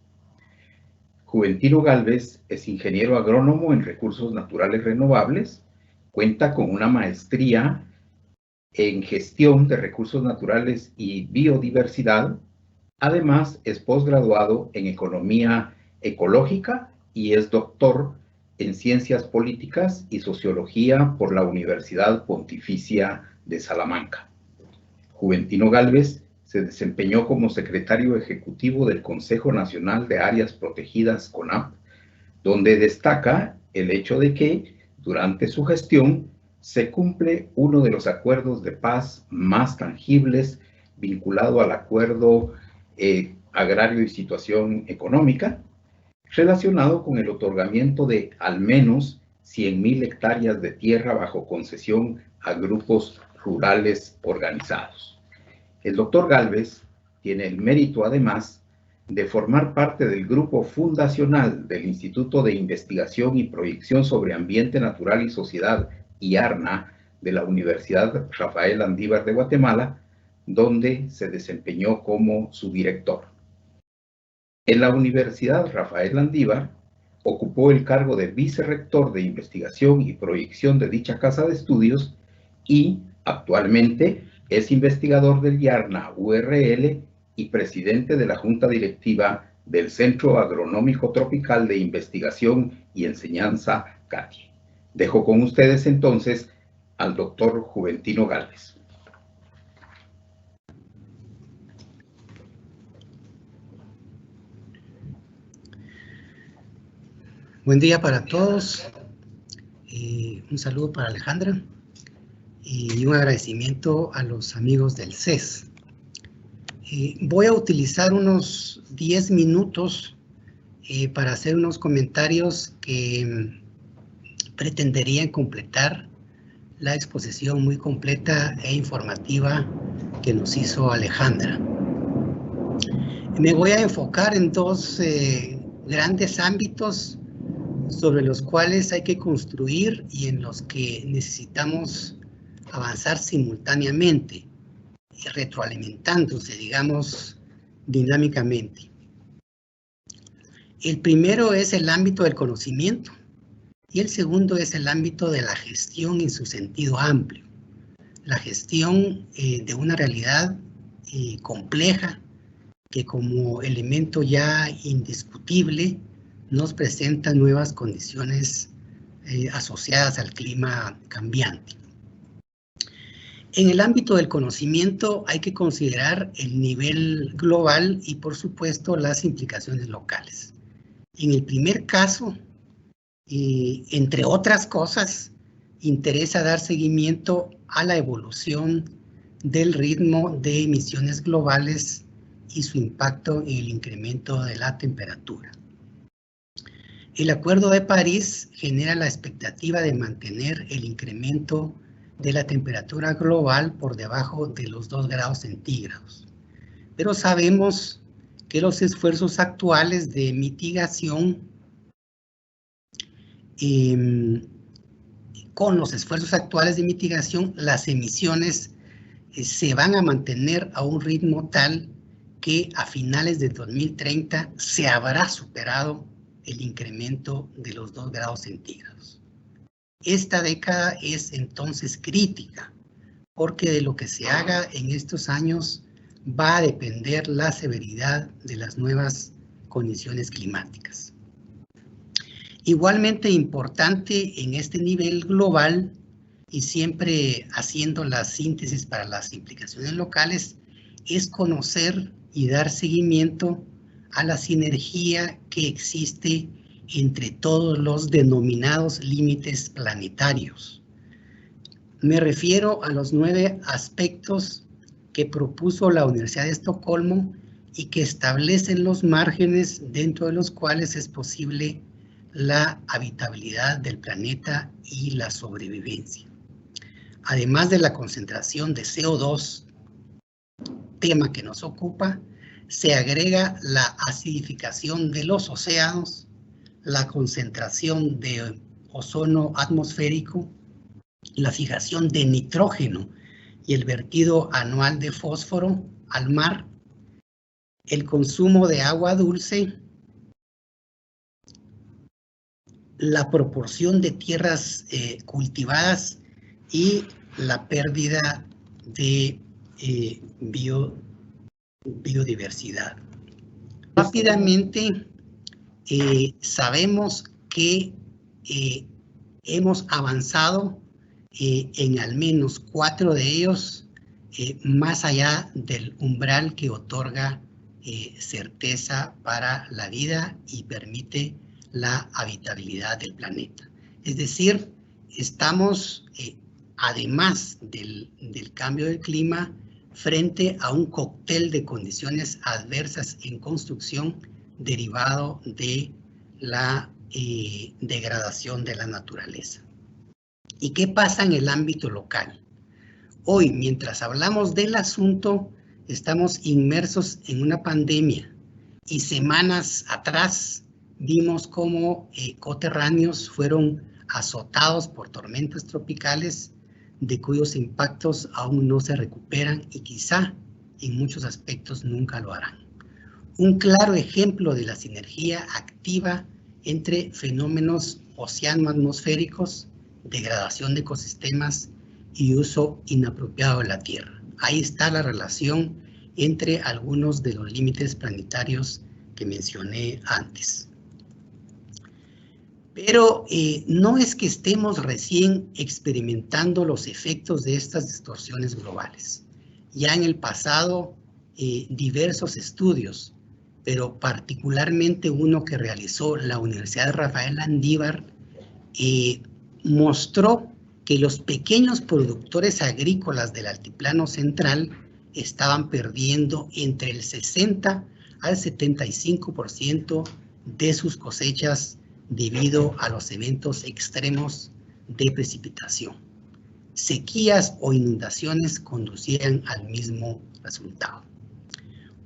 Juventino Gálvez es ingeniero agrónomo en recursos naturales renovables, cuenta con una maestría en gestión de recursos naturales y biodiversidad. Además, es posgraduado en economía ecológica y es doctor en Ciencias Políticas y Sociología por la Universidad Pontificia de Salamanca. Juventino Gálvez se desempeñó como secretario ejecutivo del Consejo Nacional de Áreas Protegidas, CONAP, donde destaca el hecho de que, durante su gestión, se cumple uno de los acuerdos de paz más tangibles vinculado al Acuerdo Agrario y Situación Económica, relacionado con el otorgamiento de al menos 100,000 hectáreas de tierra bajo concesión a grupos rurales organizados. El doctor Gálvez tiene el mérito, además, de formar parte del grupo fundacional del Instituto de Investigación y Proyección sobre Ambiente Natural y Sociedad, IARNA, de la Universidad Rafael Landívar de Guatemala, donde se desempeñó como su director. En la Universidad Rafael Landívar ocupó el cargo de vicerrector de investigación y proyección de dicha casa de estudios y actualmente es investigador del IARNA URL y presidente de la Junta Directiva del Centro Agronómico Tropical de Investigación y Enseñanza CATI. Dejo con ustedes entonces al doctor Juventino Gálvez. Buen día para todos, un saludo para Alejandra y un agradecimiento a los amigos del CES. Voy a utilizar unos 10 minutos para hacer unos comentarios que pretenderían completar la exposición muy completa e informativa que nos hizo Alejandra. Me voy a enfocar en dos grandes ámbitos sobre los cuales hay que construir y en los que necesitamos avanzar simultáneamente, retroalimentándose, digamos, dinámicamente. El primero es el ámbito del conocimiento y el segundo es el ámbito de la gestión en su sentido amplio. La gestión de una realidad compleja que como elemento ya indiscutible nos presenta nuevas condiciones asociadas al clima cambiante. En el ámbito del conocimiento hay que considerar el nivel global y por supuesto las implicaciones locales. En el primer caso, entre otras cosas, interesa dar seguimiento a la evolución del ritmo de emisiones globales y su impacto en el incremento de la temperatura. El Acuerdo de París genera la expectativa de mantener el incremento de la temperatura global por debajo de los 2 grados centígrados. Pero sabemos que los esfuerzos actuales de mitigación, las emisiones se van a mantener a un ritmo tal que a finales de 2030 se habrá superado el incremento de los 2 grados centígrados. Esta década es entonces crítica, porque de lo que se haga en estos años va a depender la severidad de las nuevas condiciones climáticas. Igualmente importante en este nivel global, y siempre haciendo la síntesis para las implicaciones locales, es conocer y dar seguimiento a la sinergia que existe entre todos los denominados límites planetarios. Me refiero a los 9 aspectos que propuso la Universidad de Estocolmo y que establecen los márgenes dentro de los cuales es posible la habitabilidad del planeta y la sobrevivencia. Además de la concentración de CO2, tema que nos ocupa, se agrega la acidificación de los océanos, la concentración de ozono atmosférico, la fijación de nitrógeno y el vertido anual de fósforo al mar, el consumo de agua dulce, la proporción de tierras cultivadas y la pérdida de biodiversidad. Rápidamente, sabemos que hemos avanzado en al menos 4 de ellos, más allá del umbral que otorga certeza para la vida y permite la habitabilidad del planeta. Es decir, estamos, además del cambio del clima, frente a un cóctel de condiciones adversas en construcción derivado de la degradación de la naturaleza. ¿Y qué pasa en el ámbito local? Hoy, mientras hablamos del asunto, estamos inmersos en una pandemia y semanas atrás vimos cómo coterráneos fueron azotados por tormentas tropicales de cuyos impactos aún no se recuperan y quizá en muchos aspectos nunca lo harán. Un claro ejemplo de la sinergia activa entre fenómenos oceano-atmosféricos, degradación de ecosistemas y uso inapropiado de la tierra. Ahí está la relación entre algunos de los límites planetarios que mencioné antes. Pero no es que estemos recién experimentando los efectos de estas distorsiones globales. Ya en el pasado, diversos estudios, pero particularmente uno que realizó la Universidad de Rafael Landívar, mostró que los pequeños productores agrícolas del altiplano central estaban perdiendo entre el 60 al 75% de sus cosechas debido a los eventos extremos de precipitación. Sequías o inundaciones conducían al mismo resultado.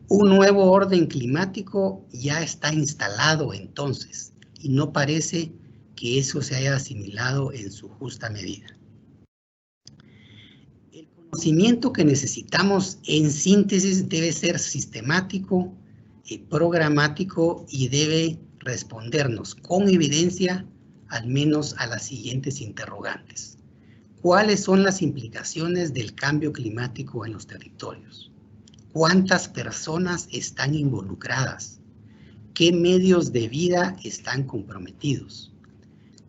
Un nuevo orden climático ya está instalado entonces y no parece que eso se haya asimilado en su justa medida. El conocimiento que necesitamos en síntesis debe ser sistemático, programático y debe respondernos con evidencia al menos a las siguientes interrogantes. ¿Cuáles son las implicaciones del cambio climático en los territorios? ¿Cuántas personas están involucradas? ¿Qué medios de vida están comprometidos?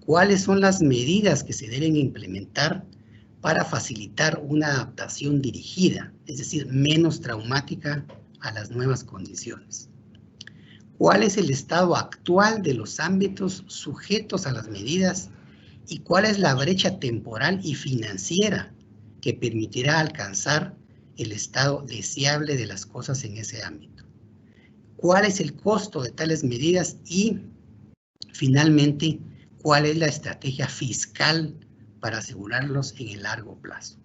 ¿Cuáles son las medidas que se deben implementar para facilitar una adaptación dirigida, es decir, menos traumática a las nuevas condiciones? ¿Cuál es el estado actual de los ámbitos sujetos a las medidas y cuál es la brecha temporal y financiera que permitirá alcanzar el estado deseable de las cosas en ese ámbito? ¿Cuál es el costo de tales medidas? Y, finalmente, ¿cuál es la estrategia fiscal para asegurarlos en el largo plazo?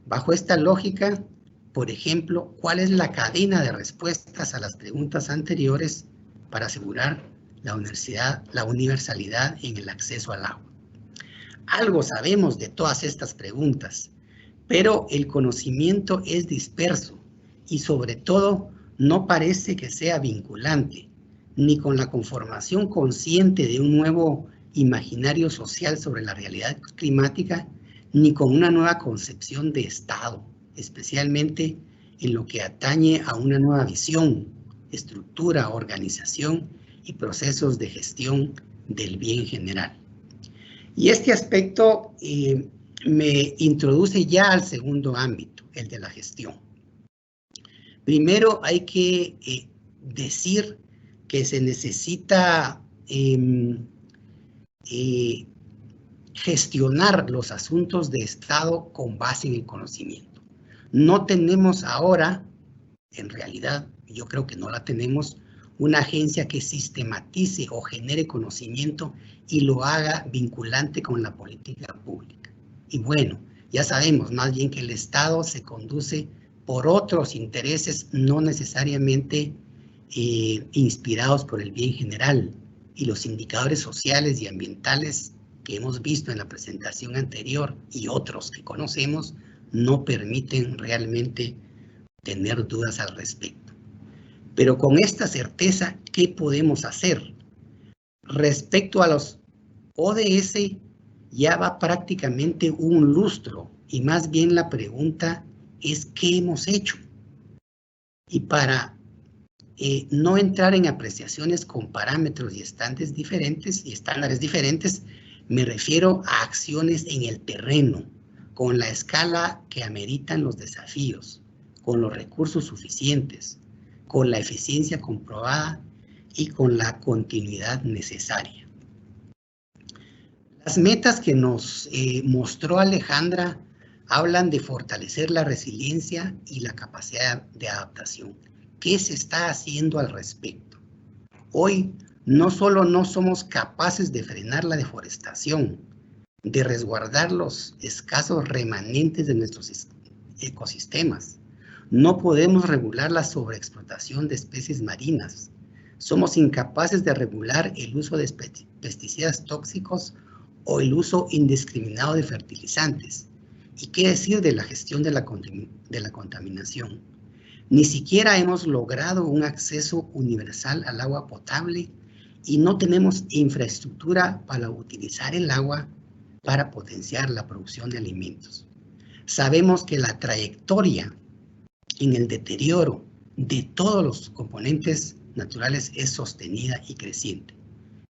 Bajo esta lógica, por ejemplo, ¿cuál es la cadena de respuestas a las preguntas anteriores para asegurar la universalidad en el acceso al agua? Algo sabemos de todas estas preguntas, pero el conocimiento es disperso y, sobre todo, no parece que sea vinculante, ni con la conformación consciente de un nuevo imaginario social sobre la realidad climática, ni con una nueva concepción de Estado, especialmente en lo que atañe a una nueva visión, estructura, organización y procesos de gestión del bien general. Y este aspecto me introduce ya al segundo ámbito, el de la gestión. Primero hay que decir que se necesita gestionar los asuntos de Estado con base en el conocimiento. No tenemos ahora, en realidad, yo creo que no la tenemos, una agencia que sistematice o genere conocimiento y lo haga vinculante con la política pública. Y bueno, ya sabemos más bien que el Estado se conduce por otros intereses no necesariamente inspirados por el bien general, y los indicadores sociales y ambientales que hemos visto en la presentación anterior y otros que conocemos no permiten realmente tener dudas al respecto. Pero con esta certeza, ¿qué podemos hacer? Respecto a los ODS, ya va prácticamente un lustro y más bien la pregunta es ¿qué hemos hecho? Y para no entrar en apreciaciones con parámetros y estándares diferentes, me refiero a acciones en el terreno, con la escala que ameritan los desafíos, con los recursos suficientes, con la eficiencia comprobada y con la continuidad necesaria. Las metas que nos mostró Alejandra hablan de fortalecer la resiliencia y la capacidad de adaptación. ¿Qué se está haciendo al respecto? Hoy no solo no somos capaces de frenar la deforestación, de resguardar los escasos remanentes de nuestros ecosistemas, no podemos regular la sobreexplotación de especies marinas, somos incapaces de regular el uso de pesticidas tóxicos o el uso indiscriminado de fertilizantes. ¿Y qué decir de la gestión de la contaminación? Ni siquiera hemos logrado un acceso universal al agua potable y no tenemos infraestructura para utilizar el agua para potenciar la producción de alimentos. Sabemos que la trayectoria en el deterioro de todos los componentes naturales es sostenida y creciente.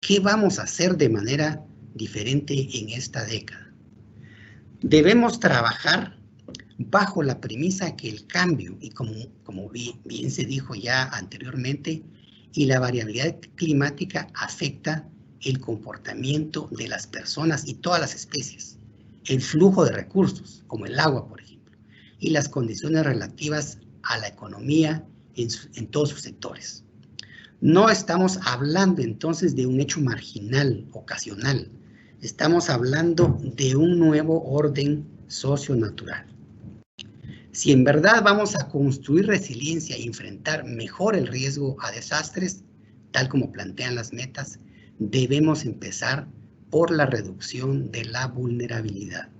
¿Qué vamos a hacer de manera diferente en esta década? Debemos trabajar bajo la premisa que el cambio, y como bien se dijo ya anteriormente, y la variabilidad climática afecta el comportamiento de las personas y todas las especies, el flujo de recursos, como el agua, por ejemplo, y las condiciones relativas a la economía en todos sus sectores. No estamos hablando entonces de un hecho marginal, ocasional, estamos hablando de un nuevo orden socio-natural. Si en verdad vamos a construir resiliencia y enfrentar mejor el riesgo a desastres, tal como plantean las metas, debemos empezar por la reducción de la vulnerabilidad.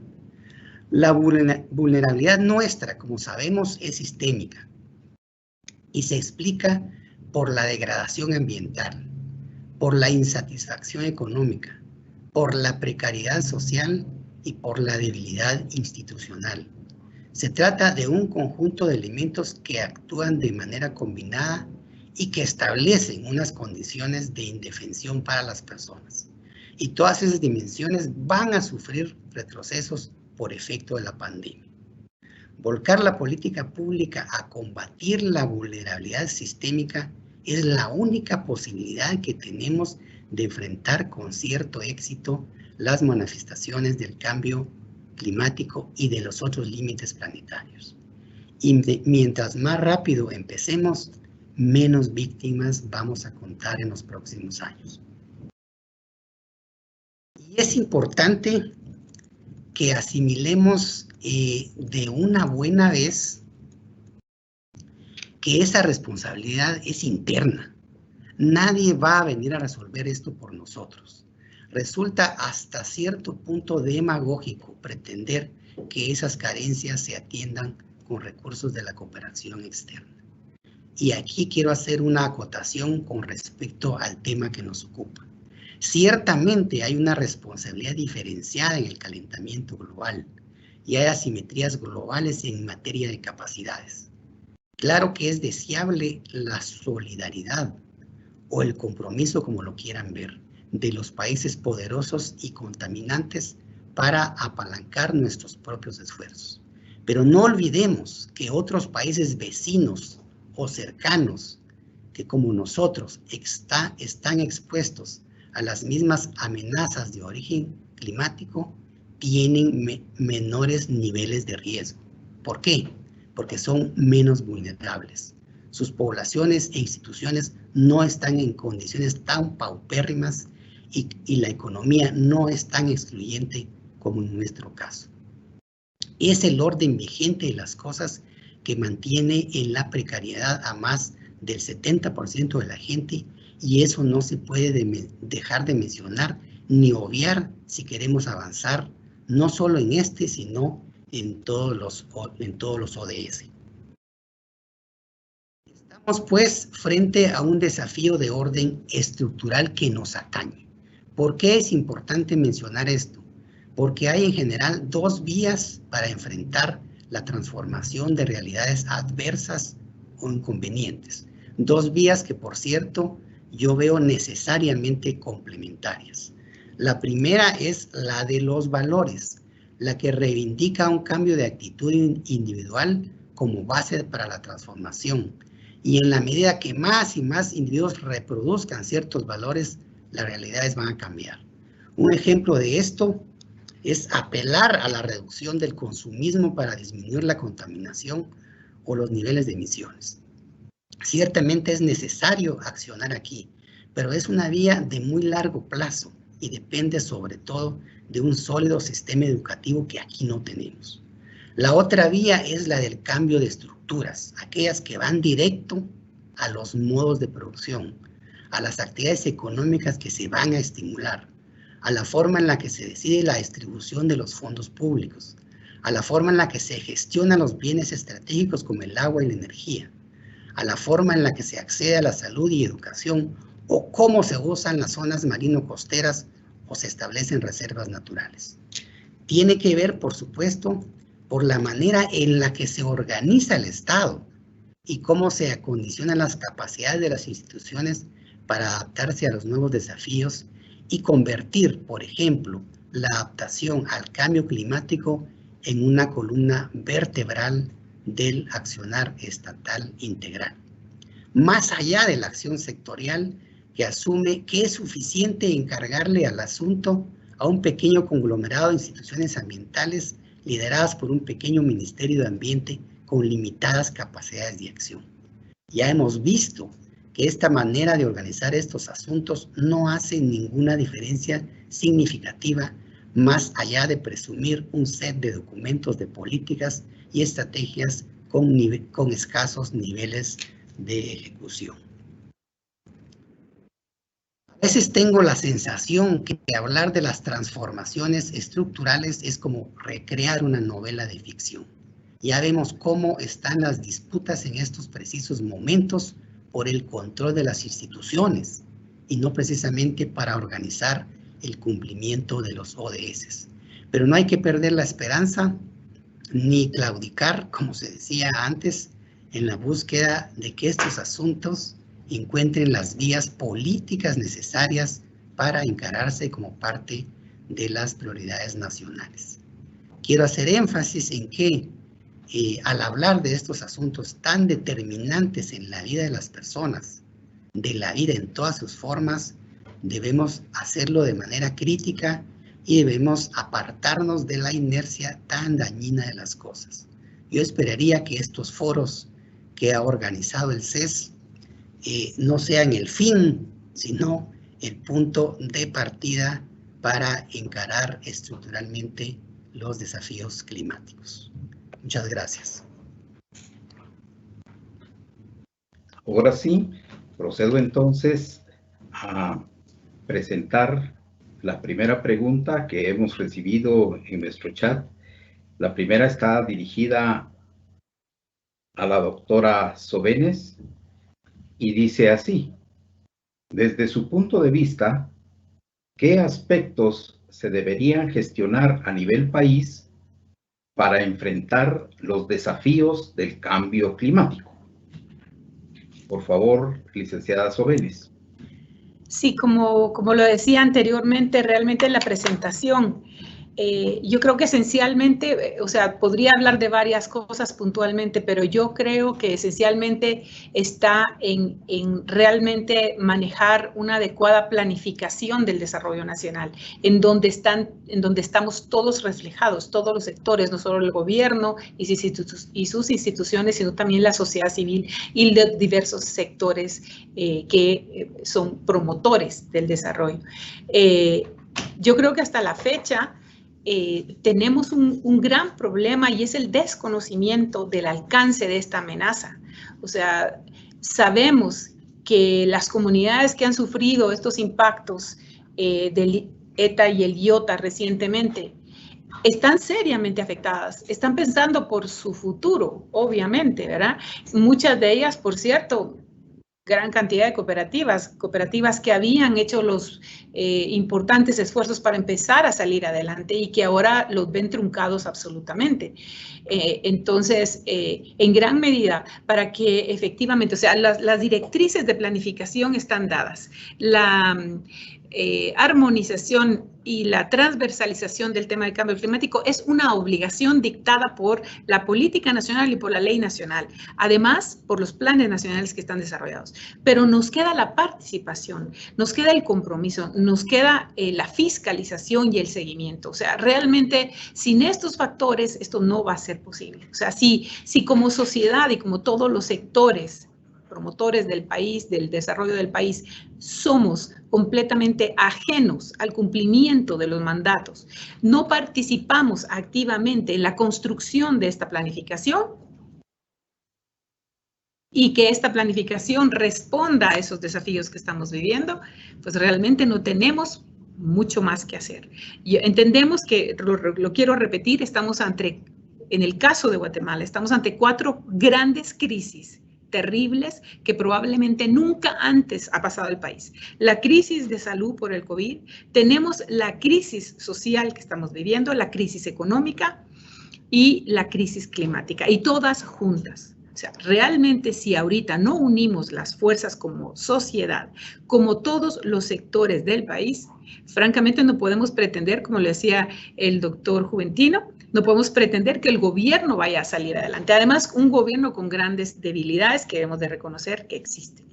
La vulnerabilidad nuestra, como sabemos, es sistémica y se explica por la degradación ambiental, por la insatisfacción económica, por la precariedad social y por la debilidad institucional. Se trata de un conjunto de elementos que actúan de manera combinada y que establecen unas condiciones de indefensión para las personas. Y todas esas dimensiones van a sufrir retrocesos por efecto de la pandemia. Volcar la política pública a combatir la vulnerabilidad sistémica es la única posibilidad que tenemos de enfrentar con cierto éxito las manifestaciones del cambio climático y de los otros límites planetarios. Y mientras más rápido empecemos, menos víctimas vamos a contar en los próximos años. Y es importante que asimilemos de una buena vez que esa responsabilidad es interna. Nadie va a venir a resolver esto por nosotros. Resulta hasta cierto punto demagógico pretender que esas carencias se atiendan con recursos de la cooperación externa. Y aquí quiero hacer una acotación con respecto al tema que nos ocupa. Ciertamente hay una responsabilidad diferenciada en el calentamiento global y hay asimetrías globales en materia de capacidades. Claro que es deseable la solidaridad o el compromiso, como lo quieran ver, de los países poderosos y contaminantes para apalancar nuestros propios esfuerzos. Pero no olvidemos que otros países vecinos o cercanos que como nosotros están expuestos a las mismas amenazas de origen climático tienen menores niveles de riesgo. ¿Por qué? Porque son menos vulnerables. Sus poblaciones e instituciones no están en condiciones tan paupérrimas y la economía no es tan excluyente como en nuestro caso. Es el orden vigente de las cosas que mantiene en la precariedad a más del 70% de la gente, y eso no se puede dejar de mencionar ni obviar si queremos avanzar no solo en este, sino en todos los ODS. Estamos pues frente a un desafío de orden estructural que nos atañe. ¿Por qué es importante mencionar esto? Porque hay en general dos vías para enfrentar la transformación de realidades adversas o inconvenientes. Dos vías que, por cierto, yo veo necesariamente complementarias. La primera es la de los valores, la que reivindica un cambio de actitud individual como base para la transformación. Y en la medida que más y más individuos reproduzcan ciertos valores, las realidades van a cambiar. Un ejemplo de esto es apelar a la reducción del consumismo para disminuir la contaminación o los niveles de emisiones. Ciertamente es necesario accionar aquí, pero es una vía de muy largo plazo y depende sobre todo de un sólido sistema educativo que aquí no tenemos. La otra vía es la del cambio de estructuras, aquellas que van directo a los modos de producción, a las actividades económicas que se van a estimular, a la forma en la que se decide la distribución de los fondos públicos, a la forma en la que se gestionan los bienes estratégicos como el agua y la energía, a la forma en la que se accede a la salud y educación, o cómo se usan las zonas marino-costeras o se establecen reservas naturales. Tiene que ver, por supuesto, por la manera en la que se organiza el Estado y cómo se acondicionan las capacidades de las instituciones para adaptarse a los nuevos desafíos y convertir, por ejemplo, la adaptación al cambio climático en una columna vertebral del accionar estatal integral. Más allá de la acción sectorial que asume que es suficiente encargarle al asunto a un pequeño conglomerado de instituciones ambientales lideradas por un pequeño Ministerio de Ambiente con limitadas capacidades de acción. Ya hemos visto que esta manera de organizar estos asuntos no hace ninguna diferencia significativa más allá de presumir un set de documentos de políticas y estrategias con escasos niveles de ejecución. A veces tengo la sensación que hablar de las transformaciones estructurales es como recrear una novela de ficción. Ya vemos cómo están las disputas en estos precisos momentos por el control de las instituciones y no precisamente para organizar el cumplimiento de los ODS. Pero no hay que perder la esperanza ni claudicar, como se decía antes, en la búsqueda de que estos asuntos encuentren las vías políticas necesarias para encararse como parte de las prioridades nacionales. Quiero hacer énfasis en que al hablar de estos asuntos tan determinantes en la vida de las personas, de la vida en todas sus formas, debemos hacerlo de manera crítica y debemos apartarnos de la inercia tan dañina de las cosas. Yo esperaría que estos foros que ha organizado el CES no sean el fin, sino el punto de partida para encarar estructuralmente los desafíos climáticos. Muchas gracias. Ahora sí, procedo entonces a presentar la primera pregunta que hemos recibido en nuestro chat. La primera está dirigida a la doctora Sobenes y dice así: desde su punto de vista, ¿qué aspectos se deberían gestionar a nivel país para enfrentar los desafíos del cambio climático? Por favor, licenciada Sobenes. Sí, como lo decía anteriormente, realmente en la presentación, yo creo que esencialmente, o sea, podría hablar de varias cosas puntualmente, pero yo creo que esencialmente está en realmente manejar una adecuada planificación del desarrollo nacional, en donde estamos todos reflejados, todos los sectores, no solo el gobierno y sus instituciones, sino también la sociedad civil y los diversos sectores que son promotores del desarrollo. Yo creo que hasta la fecha tenemos un gran problema y es el desconocimiento del alcance de esta amenaza. O sea, sabemos que las comunidades que han sufrido estos impactos del ETA y el IOTA recientemente están seriamente afectadas, están pensando por su futuro, obviamente, ¿verdad? Muchas de ellas, por cierto, gran cantidad de cooperativas que habían hecho los importantes esfuerzos para empezar a salir adelante y que ahora los ven truncados absolutamente. Entonces, en gran medida, para que efectivamente, o sea, las directrices de planificación están dadas. La armonización y la transversalización del tema del cambio climático es una obligación dictada por la política nacional y por la ley nacional, además por los planes nacionales que están desarrollados. Pero nos queda la participación, nos queda el compromiso, nos queda la fiscalización y el seguimiento. O sea, realmente sin estos factores esto no va a ser posible. O sea, si como sociedad y como todos los sectores promotores del país, del desarrollo del país, somos completamente ajenos al cumplimiento de los mandatos, no participamos activamente en la construcción de esta planificación y que esta planificación responda a esos desafíos que estamos viviendo, pues realmente no tenemos mucho más que hacer. Y entendemos que, lo quiero repetir, estamos en el caso de Guatemala, estamos ante 4 grandes crisis terribles que probablemente nunca antes ha pasado el país. La crisis de salud por el COVID, tenemos la crisis social que estamos viviendo, la crisis económica y la crisis climática, y todas juntas. O sea, realmente si ahorita no unimos las fuerzas como sociedad, como todos los sectores del país, francamente no podemos pretender, como le decía el doctor Juventino, no podemos pretender que el gobierno vaya a salir adelante. Además, un gobierno con grandes debilidades que debemos de reconocer que existen.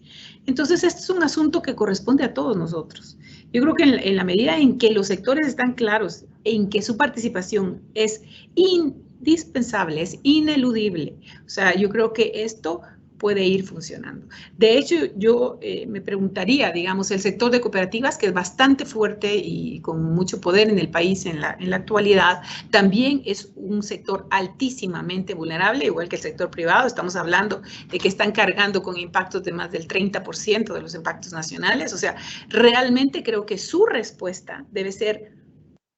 Entonces, este es un asunto que corresponde a todos nosotros. Yo creo que en la medida en que los sectores están claros, en que su participación es indispensable, es ineludible, o sea, yo creo que esto puede ir funcionando. De hecho, yo me preguntaría, digamos, el sector de cooperativas, que es bastante fuerte y con mucho poder en el país en la actualidad, también es un sector altísimamente vulnerable, igual que el sector privado. Estamos hablando de que están cargando con impactos de más del 30% de los impactos nacionales. O sea, realmente creo que su respuesta debe ser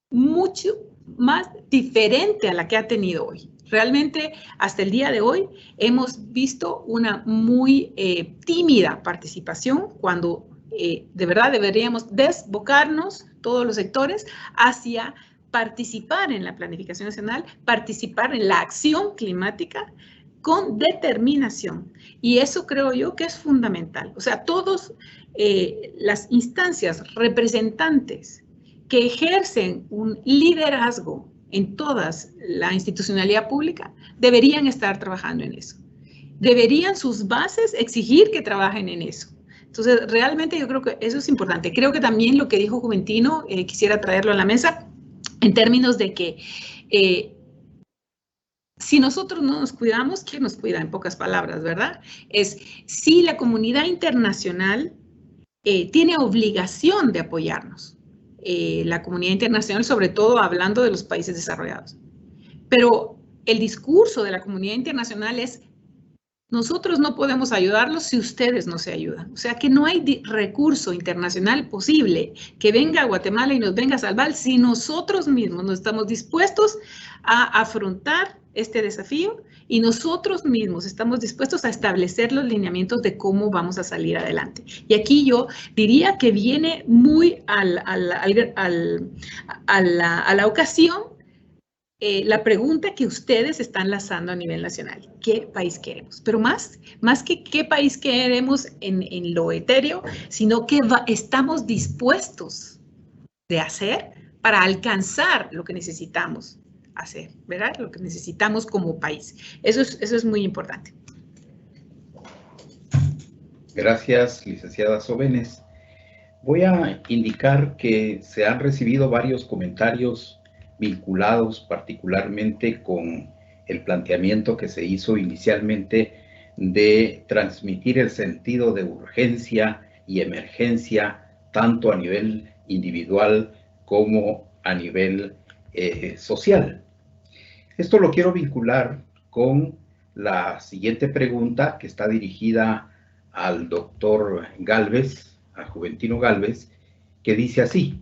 mucho más diferente a la que ha tenido hoy. Realmente, hasta el día de hoy, hemos visto una muy tímida participación cuando de verdad deberíamos desbocarnos todos los sectores hacia participar en la planificación nacional, participar en la acción climática con determinación. Y eso creo yo que es fundamental. O sea, todas las instancias representantes que ejercen un liderazgo en toda la institucionalidad pública deberían estar trabajando en eso. Deberían sus bases exigir que trabajen en eso. Entonces, realmente yo creo que eso es importante. Creo que también lo que dijo Juventino, quisiera traerlo a la mesa, en términos de que si nosotros no nos cuidamos, ¿quién nos cuida? En pocas palabras, ¿verdad? Es si la comunidad internacional tiene obligación de apoyarnos. La comunidad internacional, sobre todo hablando de los países desarrollados. Pero el discurso de la comunidad internacional es: nosotros no podemos ayudarlos si ustedes no se ayudan. O sea que no hay recurso internacional posible que venga a Guatemala y nos venga a salvar si nosotros mismos no estamos dispuestos a afrontar este desafío y nosotros mismos estamos dispuestos a establecer los lineamientos de cómo vamos a salir adelante. Y aquí yo diría que viene muy a la ocasión la pregunta que ustedes están lanzando a nivel nacional: ¿qué país queremos? Pero más que qué país queremos en lo etéreo, sino qué estamos dispuestos de hacer para alcanzar lo que necesitamos hacer, ¿verdad? Lo que necesitamos como país. Eso es muy importante. Gracias, licenciada Sobenes. Voy a indicar que se han recibido varios comentarios vinculados particularmente con el planteamiento que se hizo inicialmente de transmitir el sentido de urgencia y emergencia tanto a nivel individual como a nivel social. Esto lo quiero vincular con la siguiente pregunta, que está dirigida al doctor Gálvez, a Juventino Gálvez, que dice así: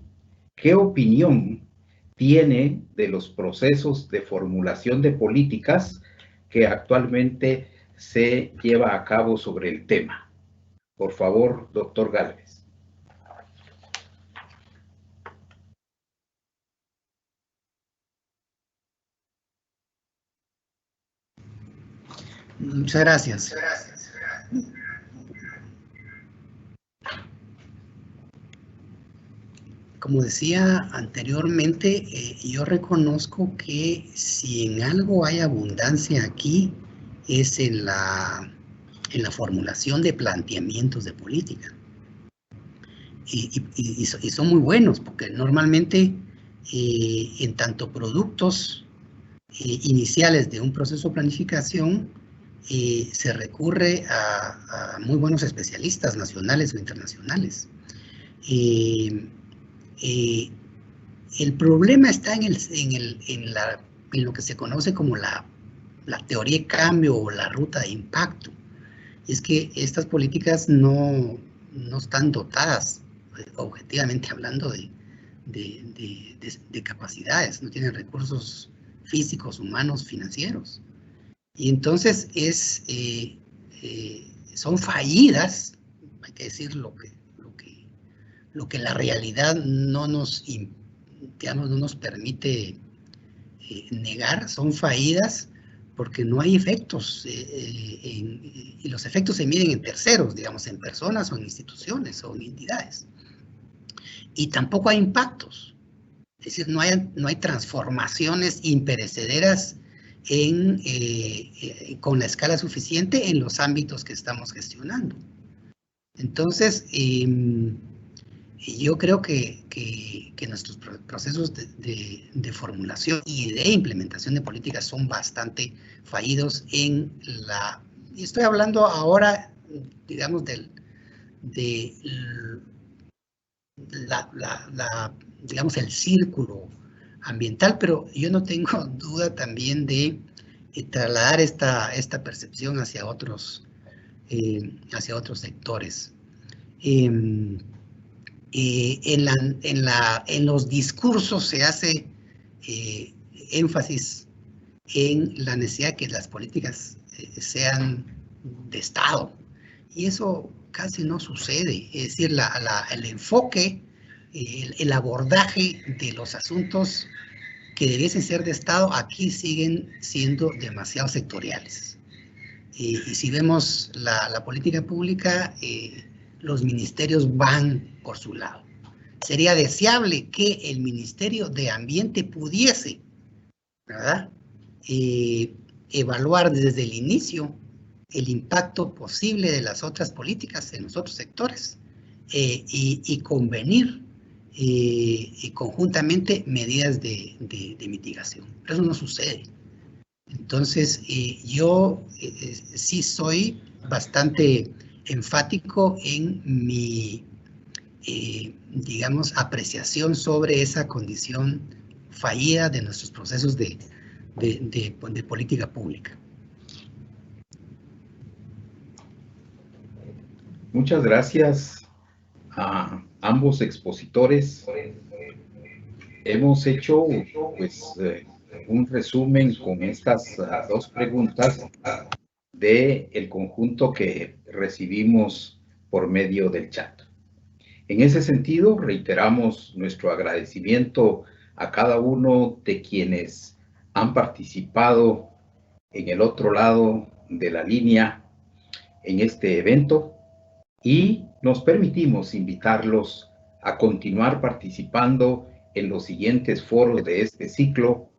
¿qué opinión tiene de los procesos de formulación de políticas que actualmente se lleva a cabo sobre el tema? Por favor, doctor Gálvez. Muchas gracias. Como decía anteriormente, yo reconozco que si en algo hay abundancia aquí es en la formulación de planteamientos de política. Y son muy buenos, porque normalmente en tanto productos iniciales de un proceso de planificación se recurre a muy buenos especialistas nacionales o internacionales. El problema está en lo que se conoce como la teoría de cambio o la ruta de impacto. Es que estas políticas no están dotadas, objetivamente hablando, de capacidades, no tienen recursos físicos, humanos, financieros. Y entonces son fallidas, hay que decir lo que la realidad no nos permite negar. Son fallidas porque no hay efectos, y los efectos se miden en terceros, digamos, en personas o en instituciones o en entidades. Y tampoco hay impactos, es decir, no hay transformaciones imperecederas con la escala suficiente en los ámbitos que estamos gestionando. Entonces, yo creo que nuestros procesos de formulación y de implementación de políticas son bastante fallidos y estoy hablando ahora, digamos, digamos, el círculo ambiental, pero yo no tengo duda también de trasladar esta percepción hacia otros sectores. En los discursos se hace énfasis en la necesidad de que las políticas sean de Estado, y eso casi no sucede. Es decir, el enfoque, el abordaje de los asuntos que debiesen ser de Estado, aquí siguen siendo demasiado sectoriales. Y si vemos la política pública, los ministerios van por su lado. Sería deseable que el Ministerio de Ambiente pudiese, ¿verdad?, evaluar desde el inicio el impacto posible de las otras políticas en los otros sectores y convenir conjuntamente medidas de mitigación. Pero eso no sucede. Entonces, yo sí soy bastante enfático en mi, digamos, apreciación sobre esa condición fallida de nuestros procesos de política pública. Muchas gracias a ambos expositores. Hemos hecho pues, un resumen con estas dos preguntas del conjunto que recibimos por medio del chat. En ese sentido, reiteramos nuestro agradecimiento a cada uno de quienes han participado en el otro lado de la línea en este evento y nos permitimos invitarlos a continuar participando en los siguientes foros de este ciclo